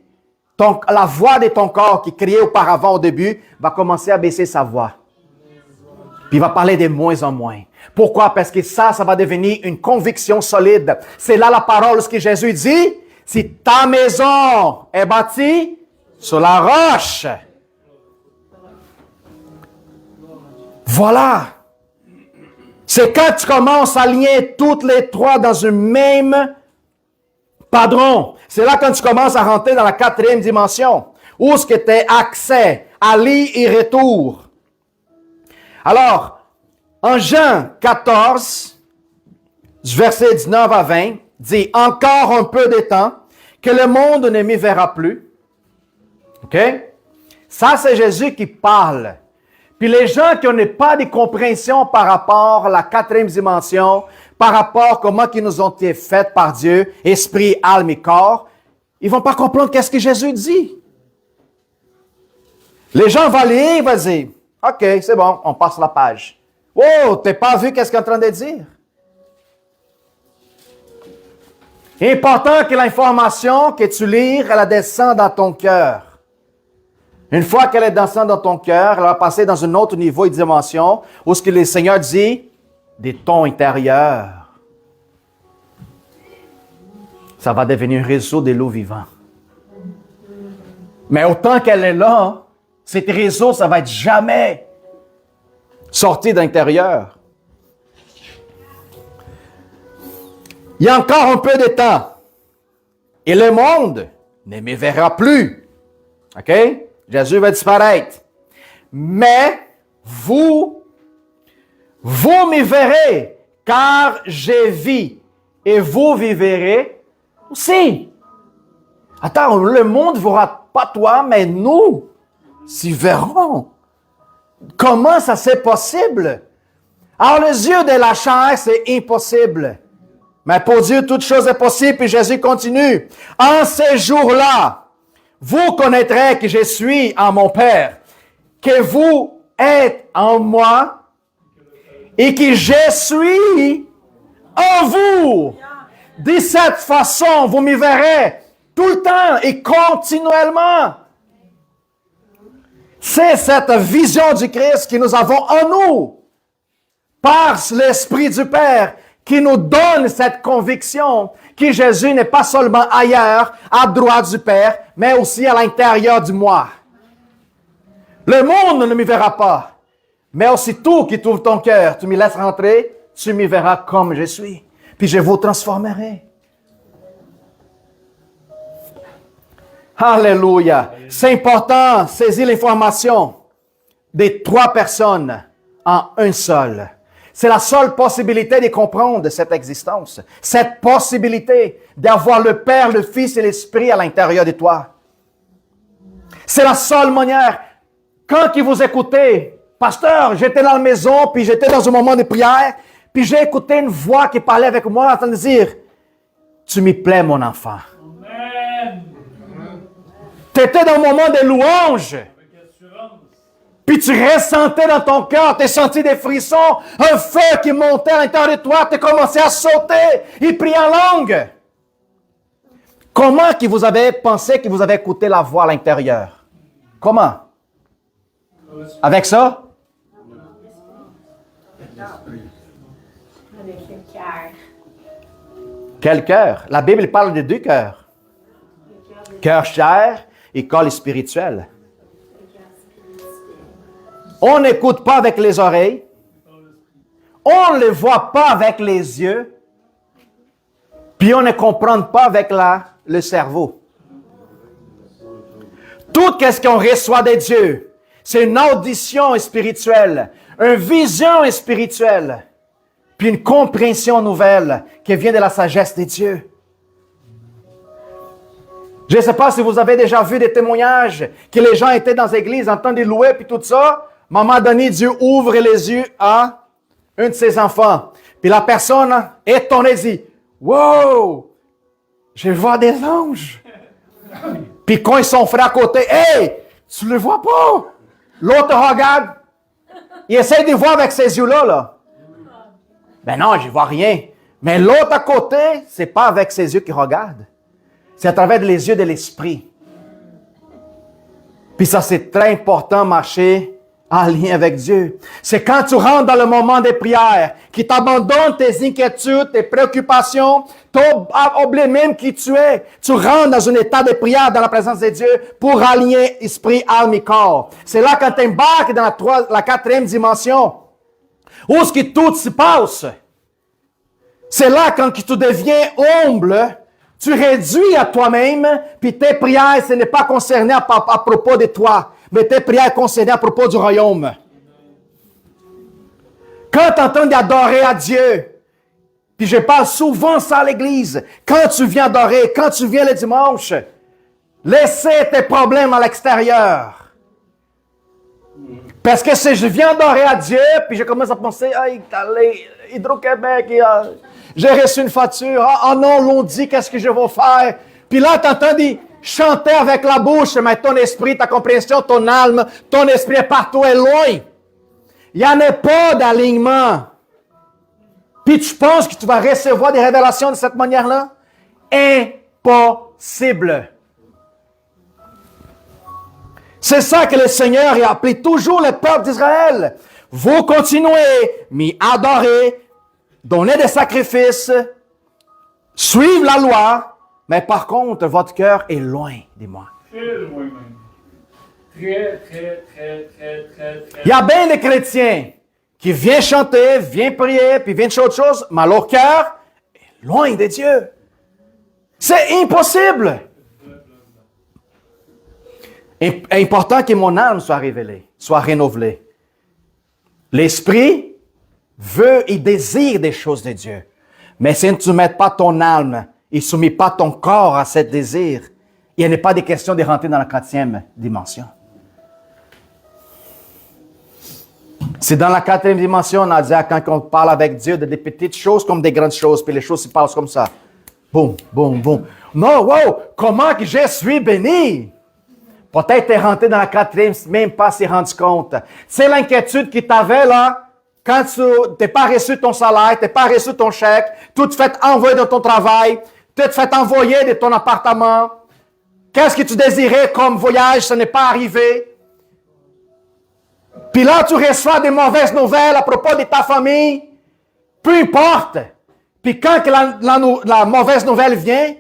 la voix de ton corps qui criait auparavant au début va commencer à baisser sa voix. Puis il va parler de moins en moins. Pourquoi? Parce que ça va devenir une conviction solide. C'est là la parole, ce que Jésus dit. Si ta maison est bâtie sur la roche. Voilà. C'est quand tu commences à aligner toutes les trois dans un même padron. C'est là quand tu commences à rentrer dans la quatrième dimension. Où ce que tu as accès, aller et retour. Alors, en Jean 14, du verset 19 à 20, dit, « Encore un peu de temps, que le monde ne m'y verra plus. » OK? Ça, c'est Jésus qui parle. Puis les gens qui n'ont pas de compréhension par rapport à la quatrième dimension, par rapport à comment ils nous ont été faits par Dieu, esprit, âme et corps, ils ne vont pas comprendre qu'est-ce que Jésus dit. Les gens vont lire, ils vont dire, « OK, c'est bon, on passe la page. » « Oh, tu n'as pas vu qu'est-ce qu'il est en train de dire? » Il est important que l'information que tu lis, elle descend dans ton cœur. Une fois qu'elle descend dans ton cœur, elle va passer dans un autre niveau et dimension où ce que le Seigneur dit, des tons intérieurs. Ça va devenir un réseau de l'eau vivant. Mais autant qu'elle est là, cette ressource, ça va être jamais sorti de l'intérieur. Il y a encore un peu de temps. Et le monde ne me verra plus. OK? Jésus va disparaître. Mais vous me verrez, car je vis. Et vous vivrez aussi. Attends, le monde ne verra pas toi, mais nous, s'y verrons. Comment ça c'est possible? Alors, les yeux de la chair, c'est impossible. Mais pour Dieu, toute chose est possible, et Jésus continue. En ces jours-là, vous connaîtrez que je suis en mon Père, que vous êtes en moi, et que je suis en vous. De cette façon, vous me verrez tout le temps et continuellement. C'est cette vision du Christ que nous avons en nous, par l'Esprit du Père, qui nous donne cette conviction que Jésus n'est pas seulement ailleurs, à droite du Père, mais aussi à l'intérieur du moi. Le monde ne me verra pas, mais aussitôt qu'il trouve ton cœur, tu me laisses rentrer, tu me verras comme je suis, puis je vous transformerai. Alléluia. C'est important, saisir l'information des trois personnes en un seul. C'est la seule possibilité de comprendre cette existence. Cette possibilité d'avoir le Père, le Fils et l'Esprit à l'intérieur de toi. C'est la seule manière. Quand vous écoutez, pasteur, j'étais dans la maison, puis j'étais dans un moment de prière, puis j'ai écouté une voix qui parlait avec moi en train de dire, tu m'y plais, mon enfant. Amen. Tu étais dans un moment de louange. Puis tu ressentais dans ton cœur, tu as senti des frissons, un feu qui montait à l'intérieur de toi, tu as commencé à sauter et prier en langue. Comment que vous avez pensé que vous avez écouté la voix à l'intérieur? Comment? Avec ça? Avec le cœur. Quel cœur? La Bible parle de deux cœurs. Cœur chair et corps spirituel. On n'écoute pas avec les oreilles. On ne le voit pas avec les yeux. Puis on ne comprend pas avec le cerveau. Tout ce qu'on reçoit de Dieu, c'est une audition spirituelle, une vision spirituelle, puis une compréhension nouvelle qui vient de la sagesse de Dieu. Je ne sais pas si vous avez déjà vu des témoignages que les gens étaient dans l'église en train de louer puis tout ça. À un moment donné, Dieu ouvre les yeux à un de ses enfants. Puis la personne étonnée dit, « Wow! Je vois des anges! » Puis quand son frère à côté, « Hey! Tu ne le vois pas? » L'autre regarde. Il essaie de voir avec ses yeux-là. Là. Ben non, je ne vois rien. Mais l'autre à côté, ce n'est pas avec ses yeux qu'il regarde. C'est à travers les yeux de l'esprit. Puis ça, c'est très important, marcher en lien avec Dieu. C'est quand tu rentres dans le moment des prières, qui t'abandonnes tes inquiétudes, tes préoccupations, t'oublies même qui tu es. Tu rentres dans un état de prière dans la présence de Dieu pour aligner esprit, âme et corps. C'est là quand tu embarques dans la quatrième dimension, où ce qui tout se passe. C'est là quand tu deviens humble, tu réduis à toi-même, puis tes prières, ce n'est pas concerné à propos de toi, mais tes prières concernées à propos du royaume. Quand tu es en train d'adorer à Dieu, puis je parle souvent ça à l'église, quand tu viens adorer, quand tu viens le dimanche, laissez tes problèmes à l'extérieur. Parce que si je viens adorer à Dieu, puis je commence à penser, hey, Hydro-Québec, j'ai reçu une facture, oh non, l'on dit qu'est-ce que je vais faire. Puis là, tu entends dire, chanter avec la bouche, mais ton esprit, ta compréhension, ton âme, ton esprit est partout et loin. Il n'y en a pas d'alignement. Puis tu penses que tu vas recevoir des révélations de cette manière-là? Impossible. C'est ça que le Seigneur a appelé toujours le peuple d'Israël. Vous continuez, m'y adorer, donner des sacrifices, suivre la loi, mais par contre, votre cœur est loin de moi. Très, très, très, très, très, très. Il y a bien des chrétiens qui viennent chanter, viennent prier, puis viennent faire autre chose, mais leur cœur est loin de Dieu. C'est impossible. C'est important que mon âme soit révélée, soit renouvelée. L'esprit veut et désire des choses de Dieu. Mais si tu ne mets pas ton âme et ne soumets pas ton corps à ce désir, il n'est pas de question de rentrer dans la 4e dimension. C'est dans la 4e dimension, on a dit, quand on parle avec Dieu, de des petites choses comme des grandes choses, puis les choses se passent comme ça. Boum, boum, boum. Non, wow, comment que je suis béni? Peut-être tu es rentré dans la 4e, même pas s'y rendu compte. C'est l'inquiétude que tu avais là, quand tu n'as pas reçu ton salaire, tu n'as pas reçu ton chèque, tout te fait envoyer de ton travail, tu te fait envoyer de ton appartement. Qu'est-ce que tu désirais comme voyage, ça n'est pas arrivé. Puis là, tu reçois des mauvaises nouvelles à propos de ta famille. Peu importe. Puis quand la mauvaise nouvelle vient,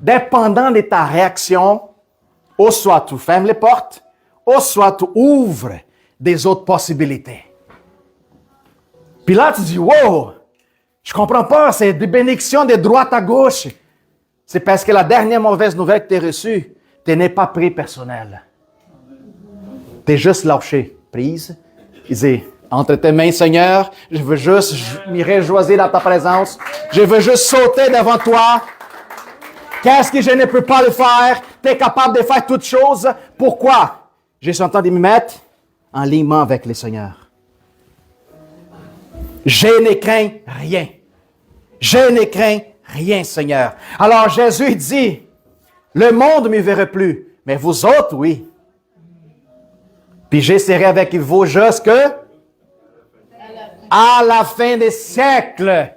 dépendant de ta réaction, ou soit tu fermes les portes, ou soit tu ouvres des autres possibilités. Puis là, tu dis, wow, je comprends pas, c'est des bénédictions de droite à gauche. C'est parce que la dernière mauvaise nouvelle que tu as reçue, tu n'es pas pris personnel. Tu es juste lâché, prise. Il dit, entre tes mains, Seigneur, je veux juste m'y réjouir dans ta présence. Je veux juste sauter devant toi. Qu'est-ce que je ne peux pas le faire? Tu es capable de faire toutes choses. Pourquoi? Je suis en train de me mettre en liement avec le Seigneur. Je ne crains rien. Je ne crains rien, Seigneur. Alors Jésus dit, le monde ne me verra plus, mais vous autres, oui. Puis je serai avec vous jusque à la fin des siècles.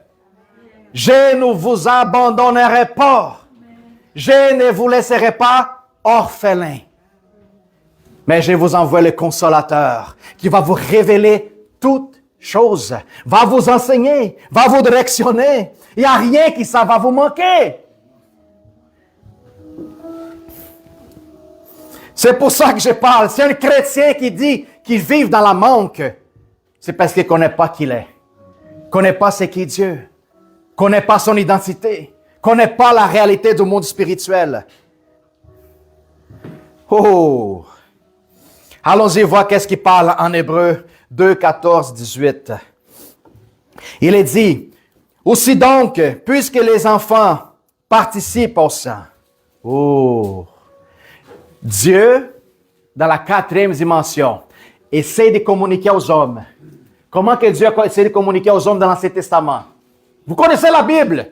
Je ne vous abandonnerai pas. Je ne vous laisserai pas orphelins. Mais je vous envoie le consolateur qui va vous révéler toutes choses, va vous enseigner, va vous directionner. Il n'y a rien qui ça va vous manquer. C'est pour ça que je parle. C'est un chrétien qui dit qu'il vit dans la manque. C'est parce qu'il ne connaît pas qui il est. Ne connaît pas ce qu'est Dieu. Ne connaît pas son identité. Ne connaît pas la réalité du monde spirituel. Oh! Allons-y voir qu'est-ce qu'il parle en Hébreu 2, 14, 18. Il est dit, aussi donc, puisque les enfants participent au sang. Oh! Dieu, dans la 4e dimension, essaie de communiquer aux hommes. Comment que Dieu a essayé de communiquer aux hommes dans l'Ancien Testament? Vous connaissez la Bible?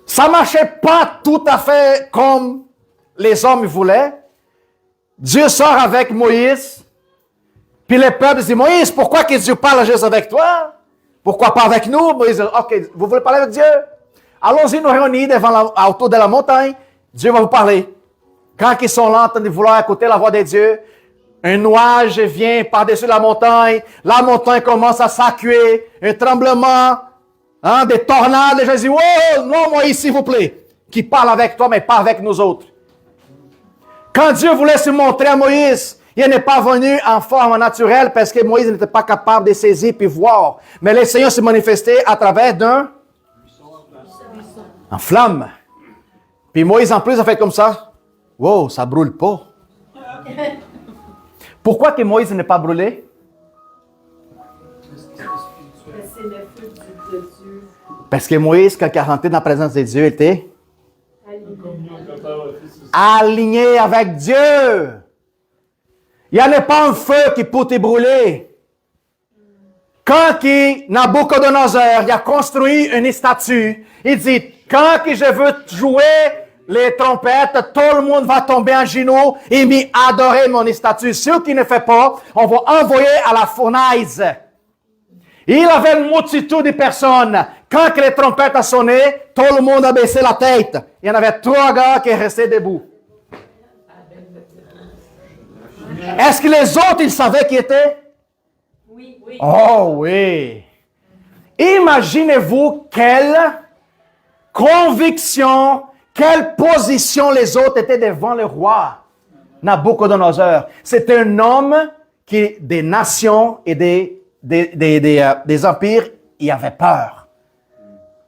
Ça ne marchait pas tout à fait comme les hommes voulaient. Dieu sort avec Moïse, puis le peuple dit, Moïse, pourquoi que Dieu parle juste avec toi? Pourquoi pas avec nous? Moïse dit, ok, vous voulez parler avec Dieu? Allons-y nous réunir autour de la montagne. Dieu va vous parler. Quand ils sont là en train de vouloir écouter la voix de Dieu, un nuage vient par-dessus la montagne commence à s'accuer, un tremblement, des tornades, les gens disent, oh, non, Moïse, s'il vous plaît, qui parle avec toi, mais pas avec nous autres. Quand Dieu voulait se montrer à Moïse, il n'est pas venu en forme naturelle parce que Moïse n'était pas capable de saisir puis voir. Mais le Seigneur s'est manifesté à travers en flamme. Puis Moïse, en plus, a fait comme ça. Wow, ça brûle pas. Pourquoi que Moïse n'est pas brûlé? C'est le feu de Dieu. Parce que Moïse, quand il est rentré dans la présence de Dieu, était aligné avec Dieu. Il n'y avait pas un feu qui peut te brûler. Quand Nabucodonosor il a construit une statue, il dit, quand je veux jouer les trompettes, tout le monde va tomber en genoux et m'adorer mon statue. Ceux qui ne font pas, on va envoyer à la fournaise. Il avait une multitude de personnes. Quand les trompettes ont sonné, tout le monde a baissé la tête. Il y en avait 3 gars qui restaient debout. Est-ce que les autres, ils savaient qui étaient? Oui, oui. Oh oui. Imaginez-vous quelle conviction, quelle position les autres étaient devant le roi. Nabucodonosor. C'est un homme qui, des nations et des empires, il avait peur.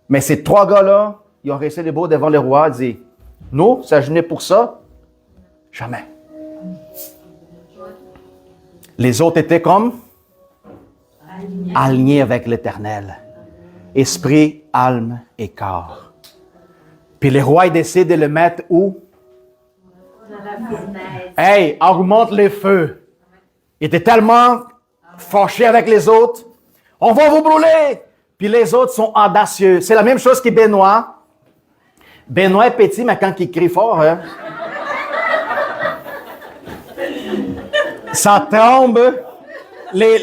Mais ces 3 gars-là, ils ont resté debout devant le roi et dit, nous, s'agenouiller pour ça? Jamais. Les autres étaient comme alignés avec l'Éternel. Esprit, âme et corps. Puis le roi, il décide de le mettre où? Dans la fournaise. Hey, augmente les feux. Il était tellement fâché avec les autres. On va vous brûler. Puis les autres sont audacieux. C'est la même chose que Benoît. Benoît est petit, mais quand il crie fort, hein, ça tombe les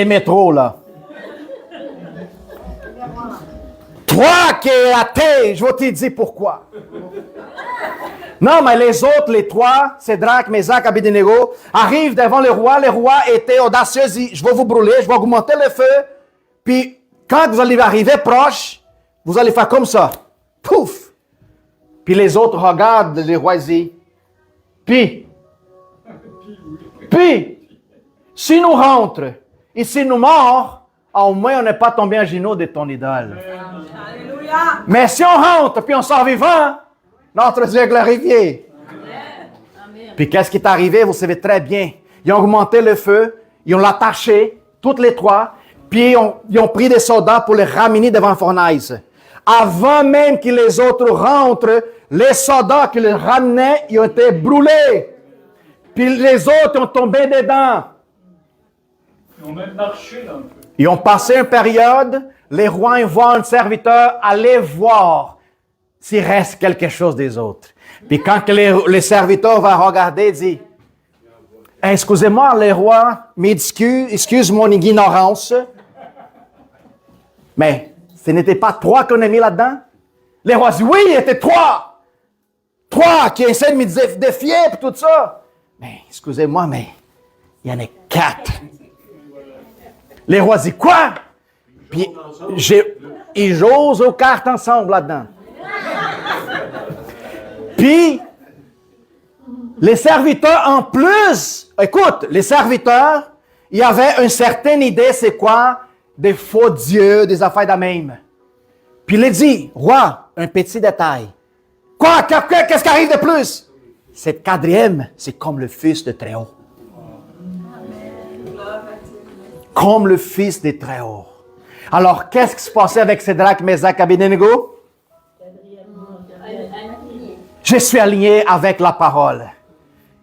métros, là. Toi qui es athée, je vais te dire pourquoi. Non, mais les autres, les 3, Sédrac, Mésac, Abednego, arrivent devant le roi. Le roi était audacieux, dit, je vais vous brûler, je vais augmenter le feu. Puis, quand vous allez arriver proche, vous allez faire comme ça. Pouf! Puis les autres regardent le roi et disent, puis, si nous rentrons et si nous morts, au moins on n'est pas tombé en genoux de ton idole. Alléluia. Mais si on rentre puis on sort vivant, notre Dieu est glorifié. Amen. Puis qu'est-ce qui est arrivé? Vous savez très bien. Ils ont augmenté le feu, ils ont l'attaché, toutes les 3, puis ils ont pris des soldats pour les ramener devant la fournaise. Avant même que les autres rentrent, les soldats qui les ramenaient, ils ont été brûlés. Puis les autres ont tombé dedans. Ils ont même marché dans le feu. Ils ont passé une période, les rois envoient un serviteur aller voir s'il reste quelque chose des autres. Puis quand le serviteur va regarder, il dit, excusez-moi, les rois, excuse mon ignorance, mais ce n'était pas 3 qu'on a mis là-dedans? Les rois disent, oui, il était 3. 3 qui essaient de me défier et tout ça. Mais excusez-moi, mais il y en a 4. Les rois disent, quoi? Puis ils jouent aux cartes ensemble là-dedans. Puis, les serviteurs en plus, écoute, les serviteurs, il y avait une certaine idée, c'est quoi? Des faux dieux, des affaires de même. Puis il dit, roi, un petit détail. Quoi? Qu'est-ce qui arrive de plus? Cette 4e, c'est comme le Fils de Très-Haut. Comme le Fils de Très-Haut. Alors, qu'est-ce qui se passait avec Sédrac, Mésac, Abednego? Je suis aligné avec la parole.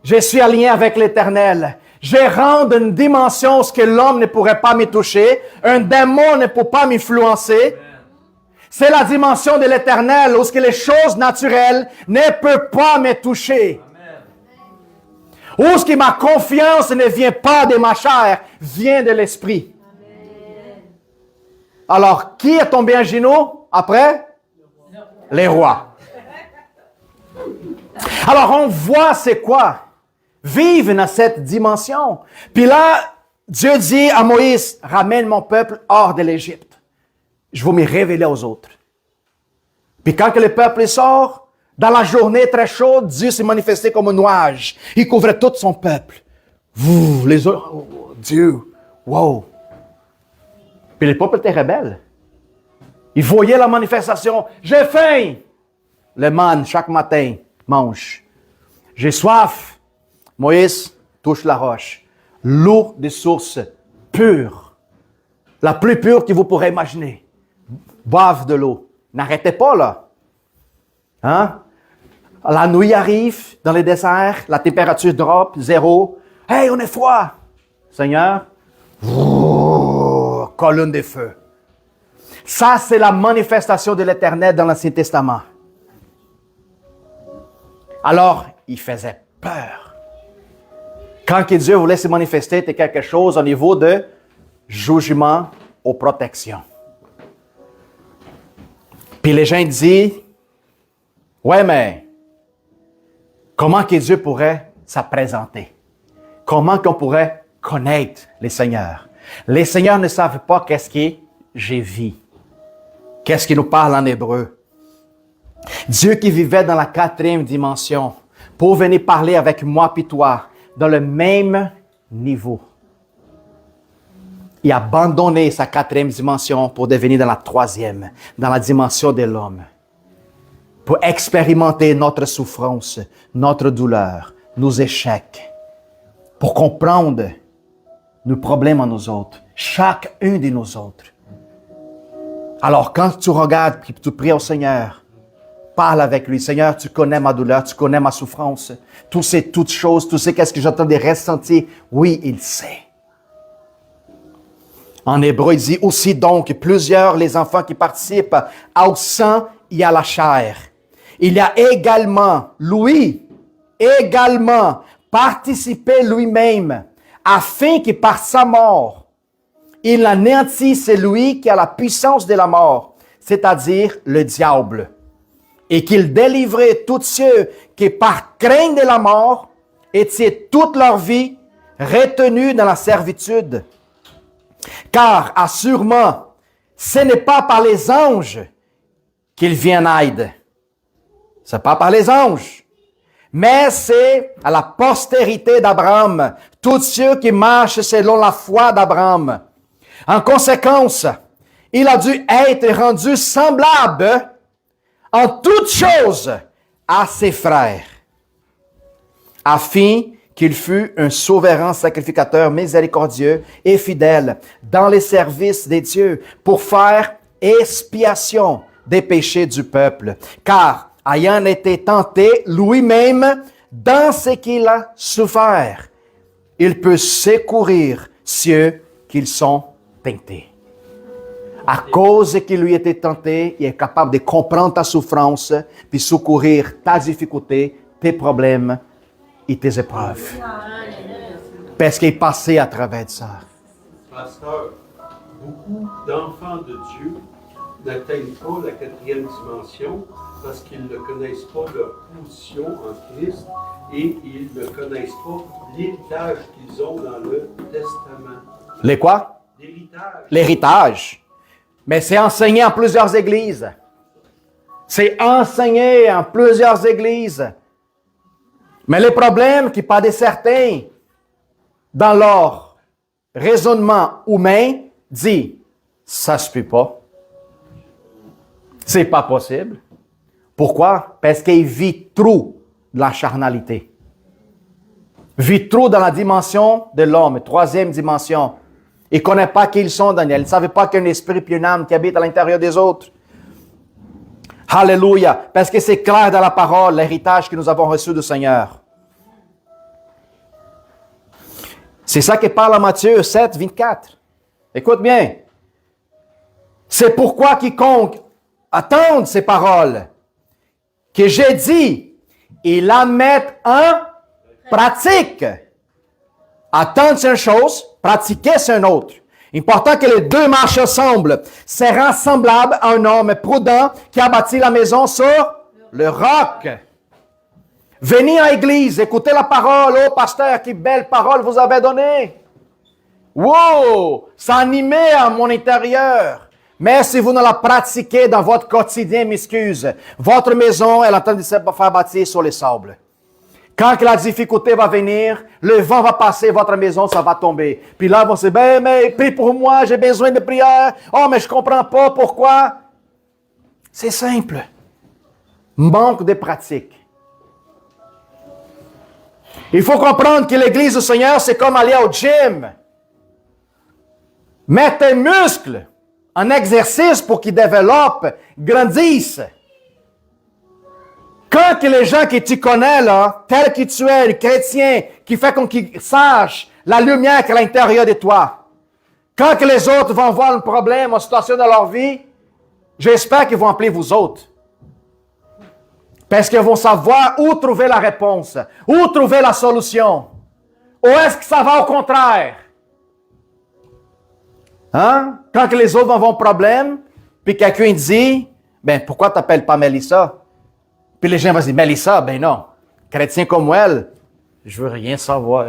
Je suis aligné avec l'Éternel. Je rentre une dimension où ce que l'homme ne pourrait pas me toucher. Un démon ne peut pas m'influencer. C'est la dimension de l'Éternel où ce que les choses naturelles ne peuvent pas me toucher. Où ce que ma confiance ne vient pas de ma chair, vient de l'Esprit. Alors, qui est tombé en genoux après? Les rois. Alors, on voit c'est quoi? Vivre dans cette dimension. Puis là, Dieu dit à Moïse, ramène mon peuple hors de l'Égypte. Je vais me révéler aux autres. Puis quand que le peuple sort, dans la journée très chaude, Dieu s'est manifesté comme un nuage. Il couvrait tout son peuple. Les autres, oh, Dieu, wow. Puis le peuple était rebelle. Il voyait la manifestation. J'ai faim. Le manne, chaque matin, mange. J'ai soif. Moïse touche la roche. L'eau des sources pures. La plus pure que vous pourrez imaginer. Boivent de l'eau. N'arrêtez pas là. Hein? La nuit arrive dans les déserts. La température drop, 0. Hey, on est froid. Seigneur, colonne de feu. Ça, c'est la manifestation de l'Éternel dans l'Ancien Testament. Alors, il faisait peur. Quand que Dieu voulait se manifester, c'était quelque chose au niveau de jugement ou protection. Puis les gens disent, ouais, mais comment que Dieu pourrait se présenter? Comment qu'on pourrait connaître les seigneurs? Les seigneurs ne savent pas qu'est-ce que j'ai vu. Qu'est-ce qui nous parle en hébreu? Dieu qui vivait dans la 4e dimension pour venir parler avec moi puis toi dans le même niveau. Et abandonner sa 4e dimension pour devenir dans la 3e, dans la dimension de l'homme. Pour expérimenter notre souffrance, notre douleur, nos échecs. Pour comprendre nos problèmes en nous autres, chacun de nous autres. Alors, quand tu regardes et tu pries au Seigneur, parle avec lui. Seigneur, tu connais ma douleur, tu connais ma souffrance. Tu sais toutes choses, tu sais qu'est-ce que j'entends de ressentir. Oui, il sait. En hébreu, il dit aussi donc, plusieurs les enfants qui participent au sang et à la chair. Il y a également, participé lui-même, afin que par sa mort, il anéantisse celui qui a la puissance de la mort, c'est-à-dire le diable, et qu'il délivrait tous ceux qui par crainte de la mort étaient toute leur vie retenus dans la servitude. Car, assurément, ce n'est pas par les anges qu'il vient en aide. Ce n'est pas par les anges. Mais c'est à la postérité d'Abraham, tous ceux qui marchent selon la foi d'Abraham. En conséquence, il a dû être rendu semblable en toutes choses à ses frères, afin qu'il fût un souverain sacrificateur miséricordieux et fidèle dans les services des dieux pour faire expiation des péchés du peuple. Car, ayant été tenté lui-même dans ce qu'il a souffert, il peut secourir ceux qui sont tentés. À cause qu'il lui était tenté, il est capable de comprendre ta souffrance, puis secourir ta difficulté, tes problèmes et tes épreuves. Parce qu'il est passé à travers de ça. Pasteur, beaucoup d'enfants de Dieu n'atteignent pas la 4e dimension parce qu'ils ne connaissent pas leur position en Christ et ils ne connaissent pas l'héritage qu'ils ont dans le Testament. Les quoi? L'héritage. L'héritage. Mais c'est enseigné en plusieurs églises. C'est enseigné en plusieurs églises. Mais le problème qui pas de certains, dans leur raisonnement humain, dit, ça se peut pas. C'est pas possible. Pourquoi? Parce qu'ils vivent trop de la charnalité. Vivent trop dans la dimension de l'homme, 3e dimension. Ils ne connaissent pas qui ils sont, Daniel. Ils ne savaient pas qu'il y a un esprit et une âme qui habitent à l'intérieur des autres. Alléluia. Parce que c'est clair dans la parole, l'héritage que nous avons reçu du Seigneur. C'est ça que parle en Matthieu 7, 24. Écoute bien. C'est pourquoi quiconque attend ces paroles que j'ai dit, et la mettent en pratique. Attendre, c'est une chose, pratiquer, c'est une autre. Important que les deux marchent ensemble. Sera semblable à un homme prudent qui a bâti la maison sur le roc. Venez à l'église, écoutez la parole. Oh, pasteur, quelle belle parole vous avez donnée. Wow, ça animait à mon intérieur. Mais si vous ne la pratiquez dans votre quotidien, m'excuse, votre maison est en train de se faire bâtir sur les sables. Quand la difficulté va venir, le vent va passer, votre maison, ça va tomber. Puis là, vous se dire, mais prie pour moi, j'ai besoin de prière. Oh, mais je ne comprends pas pourquoi. C'est simple. Manque de pratique. Il faut comprendre que l'église du Seigneur, c'est comme aller au gym. Mettre tes muscles en exercice pour qu'ils développent, grandissent. Quand que les gens que tu connais, là, tel que tu es, le chrétien, qui fait qu'ils sachent la lumière qui est à l'intérieur de toi, quand que les autres vont voir un problème, une situation dans leur vie, j'espère qu'ils vont appeler vous autres. Parce qu'ils vont savoir où trouver la réponse, où trouver la solution. Ou est-ce que ça va au contraire? Hein? Quand que les autres vont avoir un problème, puis quelqu'un dit, ben pourquoi tu n'appelles pas Mélissa? Puis les gens vont dire, Mélissa, ben non, chrétien comme elle, je veux rien savoir.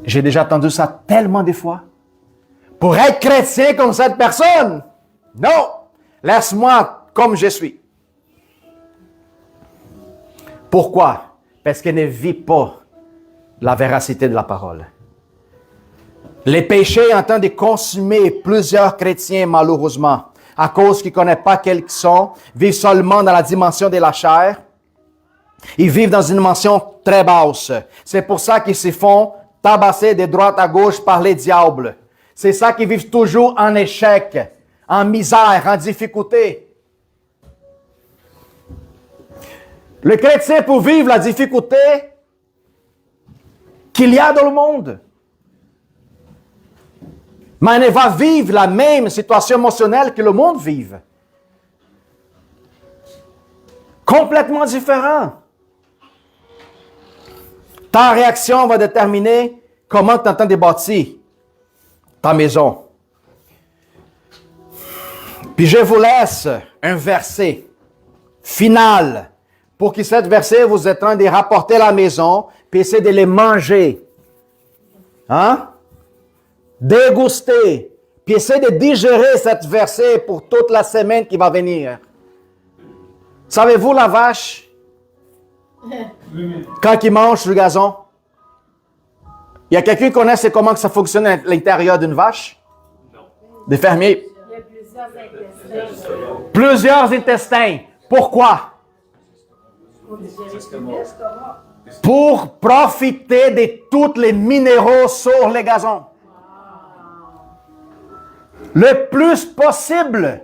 J'ai déjà entendu ça tellement de fois. Pour être chrétien comme cette personne, non, laisse-moi comme je suis. Pourquoi? Parce qu'elle ne vit pas la véracité de la parole. Les péchés en train de consumer plusieurs chrétiens, malheureusement, à cause qu'ils ne connaissent pas quels ils sont, vivent seulement dans la dimension de la chair. Ils vivent dans une dimension très basse. C'est pour ça qu'ils se font tabasser de droite à gauche par les diables. C'est ça qu'ils vivent toujours en échec, en misère, en difficulté. Le chrétien pour vivre la difficulté qu'il y a dans le monde. Mais il va vivre la même situation émotionnelle que le monde vive. Complètement différent. Ta réaction va déterminer comment tu entends de bâtir ta maison. Puis je vous laisse un verset final pour que cet verset vous êtes en train de rapporter à la maison puis essayer de les manger. Hein? Déguster. Puis essayer de digérer cet verset pour toute la semaine qui va venir. Savez-vous la vache? Quand il mange sur le gazon, il y a quelqu'un qui connaît comment ça fonctionne à l'intérieur d'une vache? Des fermiers. Il y a plusieurs intestins. Plusieurs intestins. Pourquoi? Pour profiter de tous les minéraux sur le gazon. Le plus possible.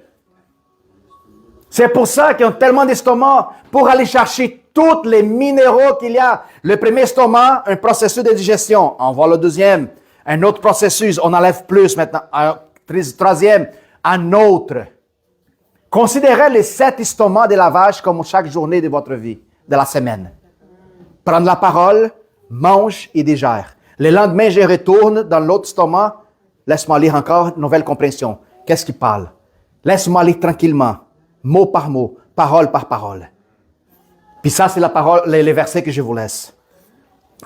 C'est pour ça qu'ils ont tellement d'estomac pour aller chercher tous les minéraux qu'il y a. Le premier estomac, un processus de digestion. On voit le deuxième, un autre processus. On enlève plus maintenant. Un troisième, un autre. Considérez les 7 estomacs de la vache comme chaque journée de votre vie, de la semaine. Prendre la parole, mange et digère. Le lendemain, je retourne dans l'autre estomac. Laisse-moi lire encore, nouvelle compréhension. Qu'est-ce qu'il parle? Laisse-moi lire tranquillement, mot par mot, parole par parole. Puis ça, c'est la parole, les versets que je vous laisse.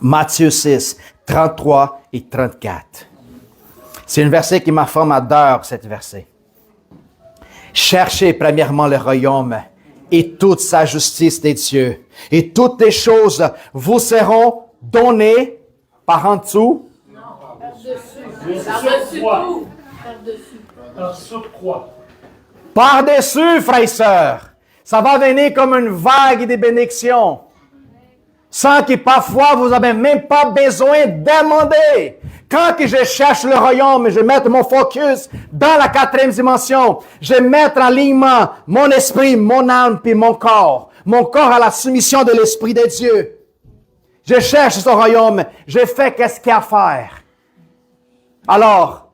Matthieu 6, 33 et 34. C'est un verset qui ma femme adore, cet verset. Cherchez premièrement le royaume et toute sa justice des dieux. Et toutes les choses vous seront données par en dessous. Par-dessus tout. Par-dessus. Par surcroît. Par-dessus, frères et sœurs. Ça va venir comme une vague de bénédictions. Sans que parfois vous n'avez même pas besoin de demander. Quand que je cherche le royaume, je vais mettre mon focus dans la 4e dimension. Je vais mettre en alignement mon esprit, mon âme puis mon corps. Mon corps à la soumission de l'Esprit de Dieu. Je cherche son royaume. Je fais qu'est-ce qu'il y a à faire. Alors,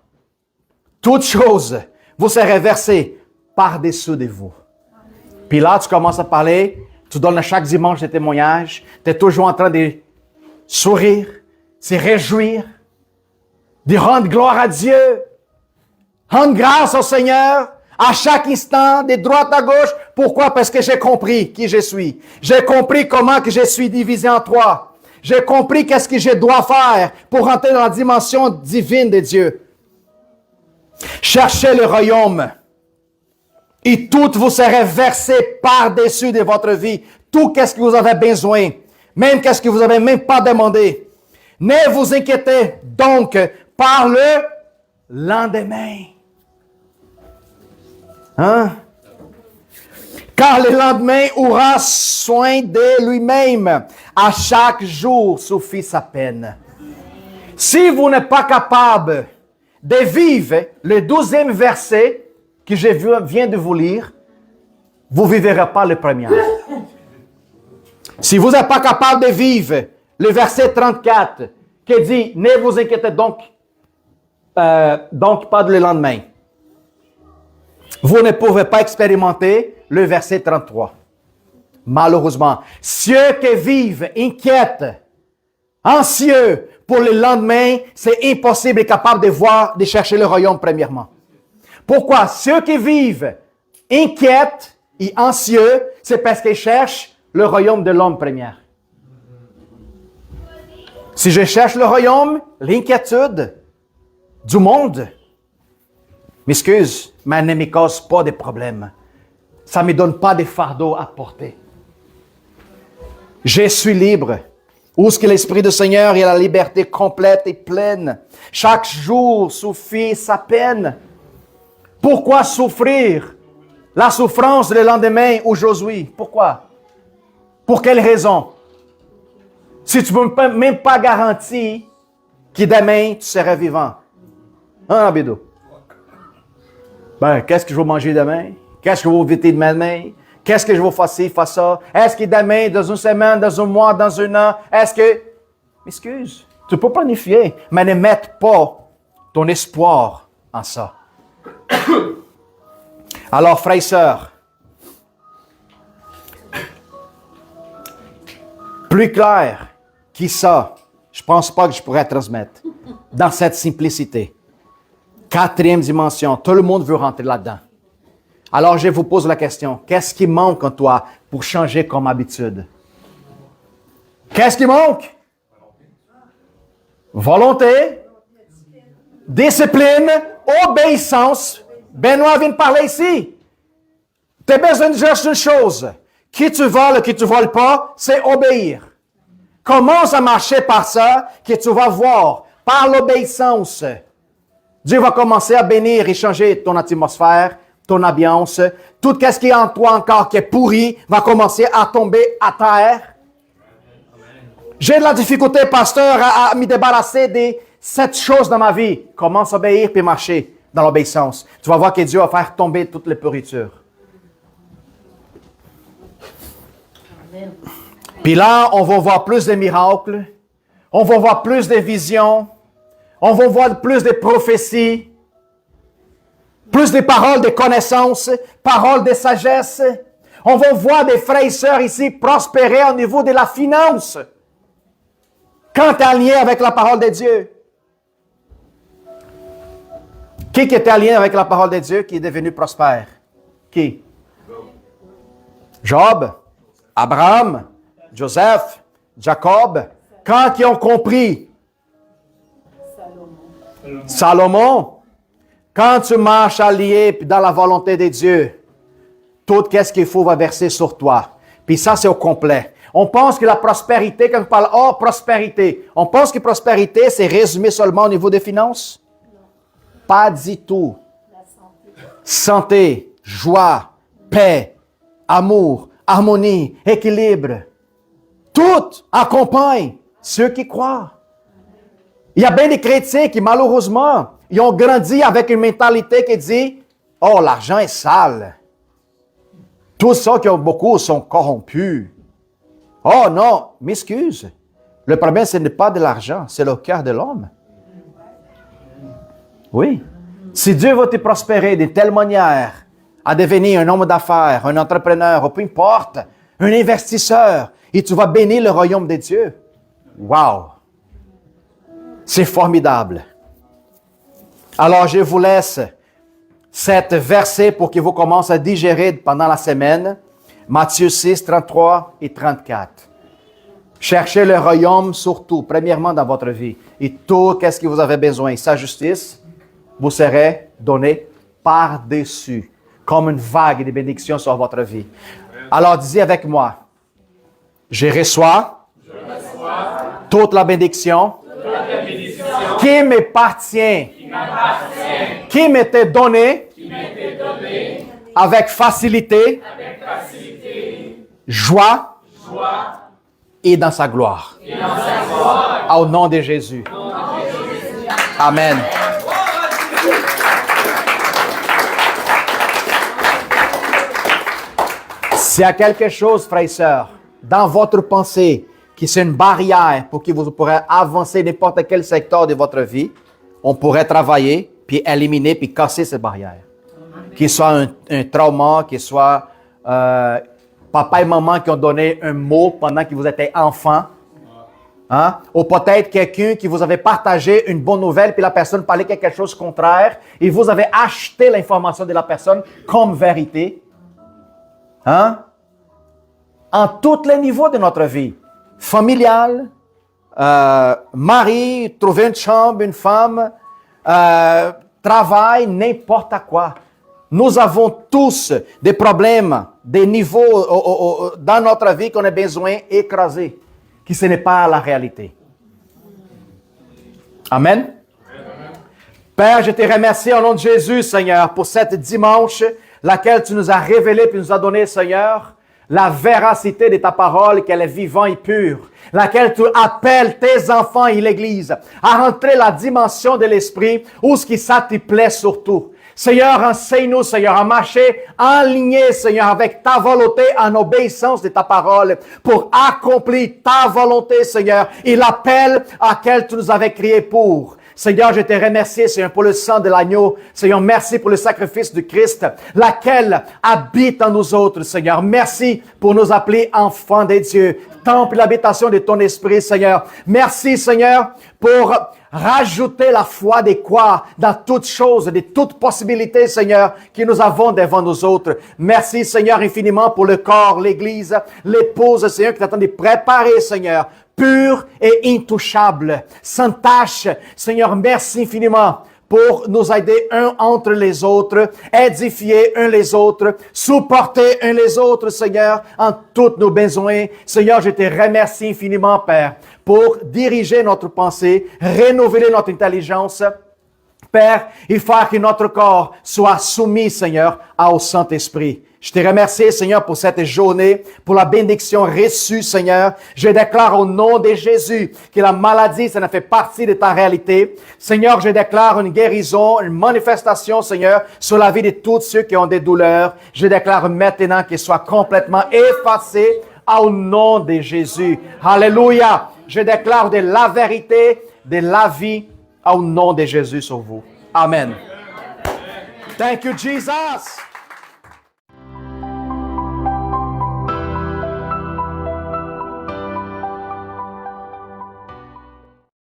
toute chose vous serez versée par-dessous de vous. Puis là, tu commences à parler, tu donnes à chaque dimanche des témoignages, tu es toujours en train de sourire, se réjouir, de rendre gloire à Dieu, rendre grâce au Seigneur à chaque instant, de droite à gauche. Pourquoi? Parce que j'ai compris qui je suis. J'ai compris comment que je suis divisé en 3. J'ai compris qu'est-ce que je dois faire pour rentrer dans la dimension divine de Dieu. Cherchez le royaume. Et tout vous serez versé par-dessus de votre vie. Tout qu'est-ce que vous avez besoin. Même qu'est-ce que vous n'avez même pas demandé. Ne vous inquiétez donc par le lendemain. Hein? Car le lendemain aura soin de lui-même. À chaque jour suffit sa peine. Si vous n'êtes pas capable de vivre le 12e verset que je viens de vous lire, vous ne vivrez pas le premier. Si vous n'êtes pas capable de vivre le verset 34 qui dit « Ne vous inquiétez donc pas le lendemain », vous ne pouvez pas expérimenter le verset 33. Malheureusement, ceux qui vivent inquiètes, anxieux pour le lendemain, c'est impossible et capable de voir, de chercher le royaume premièrement. Pourquoi? Ceux qui vivent inquiètes et anxieux, c'est parce qu'ils cherchent le royaume de l'homme première. Si je cherche le royaume, l'inquiétude du monde, m'excuse, mais ne me cause pas de problème. Ça ne me donne pas de fardeau à porter. Je suis libre. Où est-ce que l'Esprit du Seigneur est la liberté complète et pleine? Chaque jour suffit sa peine. Pourquoi souffrir la souffrance le lendemain aujourd'hui? Pourquoi? Pour quelle raison? Si tu ne peux même pas garantir que demain tu seras vivant. Hein, Abidou? Ben, qu'est-ce que je vais manger demain? Qu'est-ce que je vais éviter demain? Qu'est-ce que je vais faire ci, faire ça? Est-ce que demain, dans une semaine, dans un mois, dans un an, est-ce que... M'excuse, tu peux planifier, mais ne mette pas ton espoir en ça. Alors, frères et sœurs, plus clair que ça, je ne pense pas que je pourrais transmettre dans cette simplicité. 4e dimension, tout le monde veut rentrer là-dedans. Alors, je vous pose la question, qu'est-ce qui manque en toi pour changer comme habitude? Qu'est-ce qui manque? Volonté, discipline, obéissance. Benoît vient de parler ici. Tu as besoin de juste une chose. Qui tu voles, qui tu ne voles pas, c'est obéir. Commence à marcher par ça, que tu vas voir, par l'obéissance. Dieu va commencer à bénir et changer ton atmosphère, ton ambiance. Tout ce qui est en toi encore qui est pourri va commencer à tomber à terre. J'ai de la difficulté, pasteur, à me débarrasser de cette chose dans ma vie. Commence à obéir puis marcher dans l'obéissance. Tu vas voir que Dieu va faire tomber toutes les pourritures. Puis là, on va voir plus de miracles. On va voir plus de visions. On va voir plus de prophéties. Plus de paroles de connaissances. Paroles de sagesse. On va voir des frères et sœurs ici prospérer au niveau de la finance. Quand tu es en lien avec la parole de Dieu. Qui était en lien avec la parole de Dieu qui est devenu prospère? Qui? Job, Abraham, Joseph, Jacob. Quand ils ont compris? Salomon. Quand tu marches allié dans la volonté de Dieu, tout ce qu'il faut va verser sur toi. Puis ça, c'est au complet. On pense que la prospérité, quand on parle « oh, prospérité », on pense que prospérité, c'est résumé seulement au niveau des finances? Pas du tout. Santé, joie, paix, amour, harmonie, équilibre. Tout accompagne ceux qui croient. Il y a bien des chrétiens qui, malheureusement, ils ont grandi avec une mentalité qui dit « oh, l'argent est sale ». Tous ceux qui ont beaucoup sont corrompus. Oh non, m'excuse. Le problème, ce n'est pas de l'argent, c'est le cœur de l'homme. Oui. Si Dieu veut te prospérer de telle manière à devenir un homme d'affaires, un entrepreneur, ou peu importe, un investisseur, et tu vas bénir le royaume de Dieu. Wow! C'est formidable. Alors, je vous laisse cet verset pour que vous commenciez à digérer pendant la semaine. Matthieu 6, 33 et 34. Cherchez le royaume surtout, premièrement dans votre vie. Et tout ce que vous avez besoin, sa justice, vous serez donné par-dessus, comme une vague de bénédictions sur votre vie. Alors, disez avec moi, je reçois toute la bénédiction qui m'appartient, qui m'était donnée avec facilité, joie et dans sa gloire. Au nom de Jésus. Amen. S'il y a quelque chose, frères et sœurs, dans votre pensée, qui c'est une barrière pour que vous pourrez avancer n'importe quel secteur de votre vie, on pourrait travailler, puis éliminer, puis casser ces barrières. Qu'il soit un trauma, qu'il soit papa et maman qui ont donné un mot pendant que vous étiez enfant. Hein? Ou peut-être quelqu'un qui vous avait partagé une bonne nouvelle, puis la personne parlait quelque chose de contraire, et vous avez acheté l'information de la personne comme vérité. Hein? En tous les niveaux de notre vie. Familial, mari, trouver une chambre, une femme, travail, n'importe quoi. Nous avons tous des problèmes, des niveaux dans notre vie qu'on a besoin d'écraser, qui ce n'est pas la réalité. Amen. Père, je te remercie au nom de Jésus, Seigneur, pour cette dimanche, laquelle tu nous as révélé puis nous as donné, Seigneur, la véracité de ta parole, qu'elle est vivante et pure, laquelle tu appelles tes enfants et l'Église à rentrer la dimension de l'Esprit où ce qui ça te plaît surtout. Seigneur, enseigne-nous, Seigneur, à marcher en lignée, Seigneur, avec ta volonté, en obéissance de ta parole, pour accomplir ta volonté, Seigneur, et l'appel à quel tu nous avais créés pour. Seigneur, je te remercie, Seigneur, pour le sang de l'agneau. Seigneur, merci pour le sacrifice de Christ, laquelle habite en nous autres, Seigneur. Merci pour nous appeler enfants de Dieu. Temple l'habitation de ton esprit, Seigneur. Merci, Seigneur, pour rajouter la foi de quoi dans toutes choses, de toutes possibilités, Seigneur, que nous avons devant nous autres. Merci, Seigneur, infiniment pour le corps, l'Église, l'épouse, Seigneur, qui t'attend de préparer, Seigneur, pur et intouchable, sans tache. Seigneur, merci infiniment pour nous aider un entre les autres, édifier un les autres, supporter un les autres, Seigneur, en tous nos besoins. Seigneur, je te remercie infiniment, Père, pour diriger notre pensée, renouveler notre intelligence. Père, il faut que notre corps soit soumis, Seigneur, au Saint-Esprit. Je te remercie, Seigneur, pour cette journée, pour la bénédiction reçue, Seigneur. Je déclare au nom de Jésus que la maladie, ça ne fait partie de ta réalité. Seigneur, je déclare une guérison, une manifestation, Seigneur, sur la vie de tous ceux qui ont des douleurs. Je déclare maintenant qu'elles soient complètement effacées au nom de Jésus. Alléluia. Je déclare de la vérité, de la vie au nom de Jésus sur vous. Amen. Thank you, Jesus.